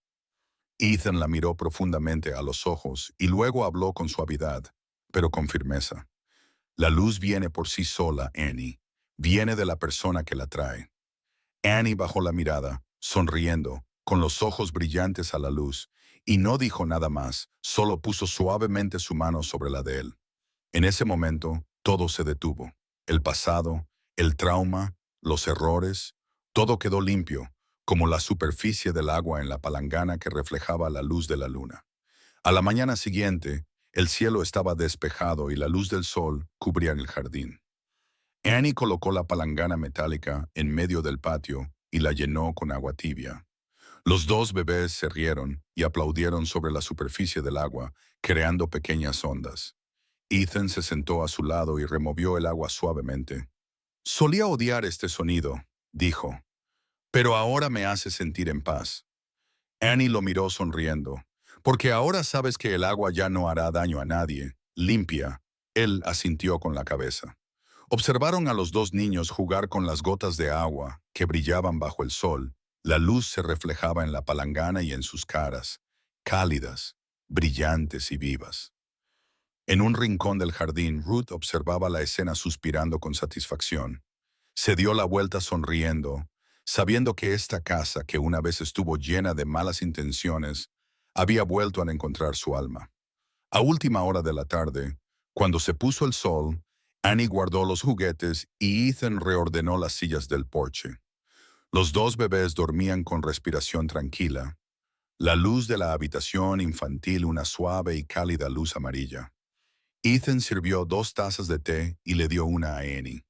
Ethan la miró profundamente a los ojos y luego habló con suavidad, pero con firmeza. «La luz viene por sí sola, Annie. Viene de la persona que la trae». Annie bajó la mirada, sonriendo, con los ojos brillantes a la luz, y no dijo nada más, solo puso suavemente su mano sobre la de él. En ese momento, todo se detuvo. El pasado, el trauma, los errores, todo quedó limpio, como la superficie del agua en la palangana que reflejaba la luz de la luna. A la mañana siguiente, el cielo estaba despejado y la luz del sol cubría el jardín. Annie colocó la palangana metálica en medio del patio y la llenó con agua tibia. Los dos bebés se rieron y aplaudieron sobre la superficie del agua, creando pequeñas ondas. Ethan se sentó a su lado y removió el agua suavemente. «Solía odiar este sonido», dijo, «pero ahora me hace sentir en paz». Annie lo miró sonriendo. «Porque ahora sabes que el agua ya no hará daño a nadie. Limpia». Él asintió con la cabeza. Observaron a los dos niños jugar con las gotas de agua que brillaban bajo el sol. La luz se reflejaba en la palangana y en sus caras, cálidas, brillantes y vivas. En un rincón del jardín, Ruth observaba la escena suspirando con satisfacción. Se dio la vuelta sonriendo, sabiendo que esta casa, que una vez estuvo llena de malas intenciones, había vuelto a encontrar su alma. A última hora de la tarde, cuando se puso el sol, Annie guardó los juguetes y Ethan reordenó las sillas del porche. Los dos bebés dormían con respiración tranquila. La luz de la habitación infantil, una suave y cálida luz amarilla. Ethan sirvió 2 tazas de té y le dio una a Annie.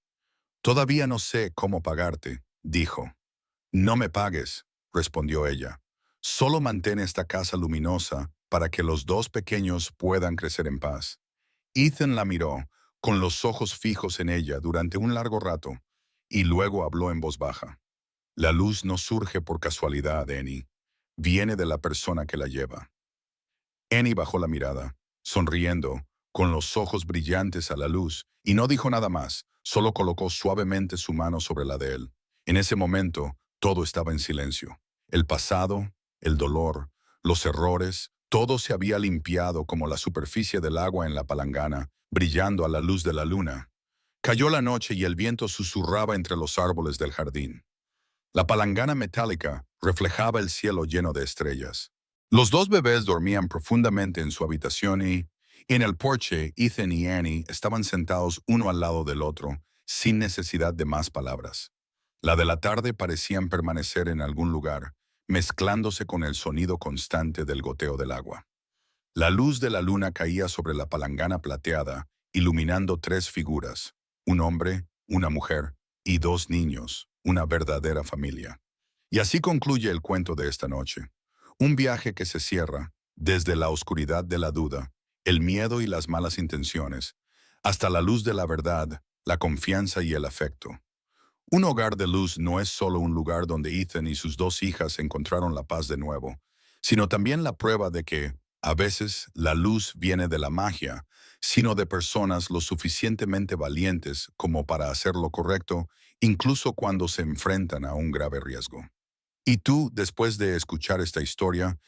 «Todavía no sé cómo pagarte», dijo. «No me pagues», respondió ella. «Solo mantén esta casa luminosa para que los dos pequeños puedan crecer en paz». Ethan la miró, con los ojos fijos en ella durante un largo rato, y luego habló en voz baja. «La luz no surge por casualidad, Annie. Viene de la persona que la lleva». Annie bajó la mirada, sonriendo, con los ojos brillantes a la luz, y no dijo nada más, solo colocó suavemente su mano sobre la de él. En ese momento, todo estaba en silencio. El pasado, el dolor, los errores, todo se había limpiado como la superficie del agua en la palangana, brillando a la luz de la luna. Cayó la noche y el viento susurraba entre los árboles del jardín. La palangana metálica reflejaba el cielo lleno de estrellas. Los dos bebés dormían profundamente en su habitación y, en el porche, Ethan y Annie estaban sentados uno al lado del otro, sin necesidad de más palabras. La de la tarde parecían permanecer en algún lugar, mezclándose con el sonido constante del goteo del agua. La luz de la luna caía sobre la palangana plateada iluminando tres figuras, un hombre, una mujer y dos niños, una verdadera familia. Y así concluye el cuento de esta noche. Un viaje que se cierra desde la oscuridad de la duda, el miedo y las malas intenciones, hasta la luz de la verdad, la confianza y el afecto. Un hogar de luz no es solo un lugar donde Ethan y sus dos hijas encontraron la paz de nuevo, sino también la prueba de que, a veces, la luz viene de la magia, sino de personas lo suficientemente valientes como para hacer lo correcto, incluso cuando se enfrentan a un grave riesgo. ¿Y tú, después de escuchar esta historia,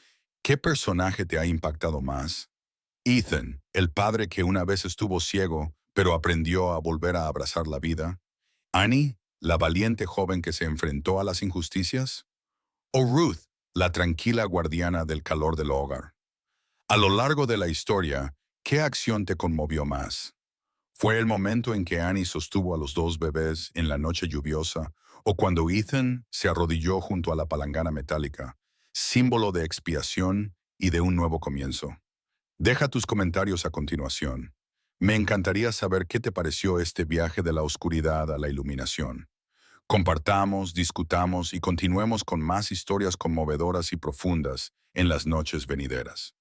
qué personaje te ha impactado más? Ethan, el padre que una vez estuvo ciego, pero aprendió a volver a abrazar la vida. Annie, la valiente joven que se enfrentó a las injusticias. O Ruth, la tranquila guardiana del calor del hogar. A lo largo de la historia, ¿qué acción te conmovió más? ¿Fue el momento en que Annie sostuvo a los dos bebés en la noche lluviosa o cuando Ethan se arrodilló junto a la palangana metálica, símbolo de expiación y de un nuevo comienzo? Deja tus comentarios a continuación. Me encantaría saber qué te pareció este viaje de la oscuridad a la iluminación. Compartamos, discutamos y continuemos con más historias conmovedoras y profundas en las noches venideras.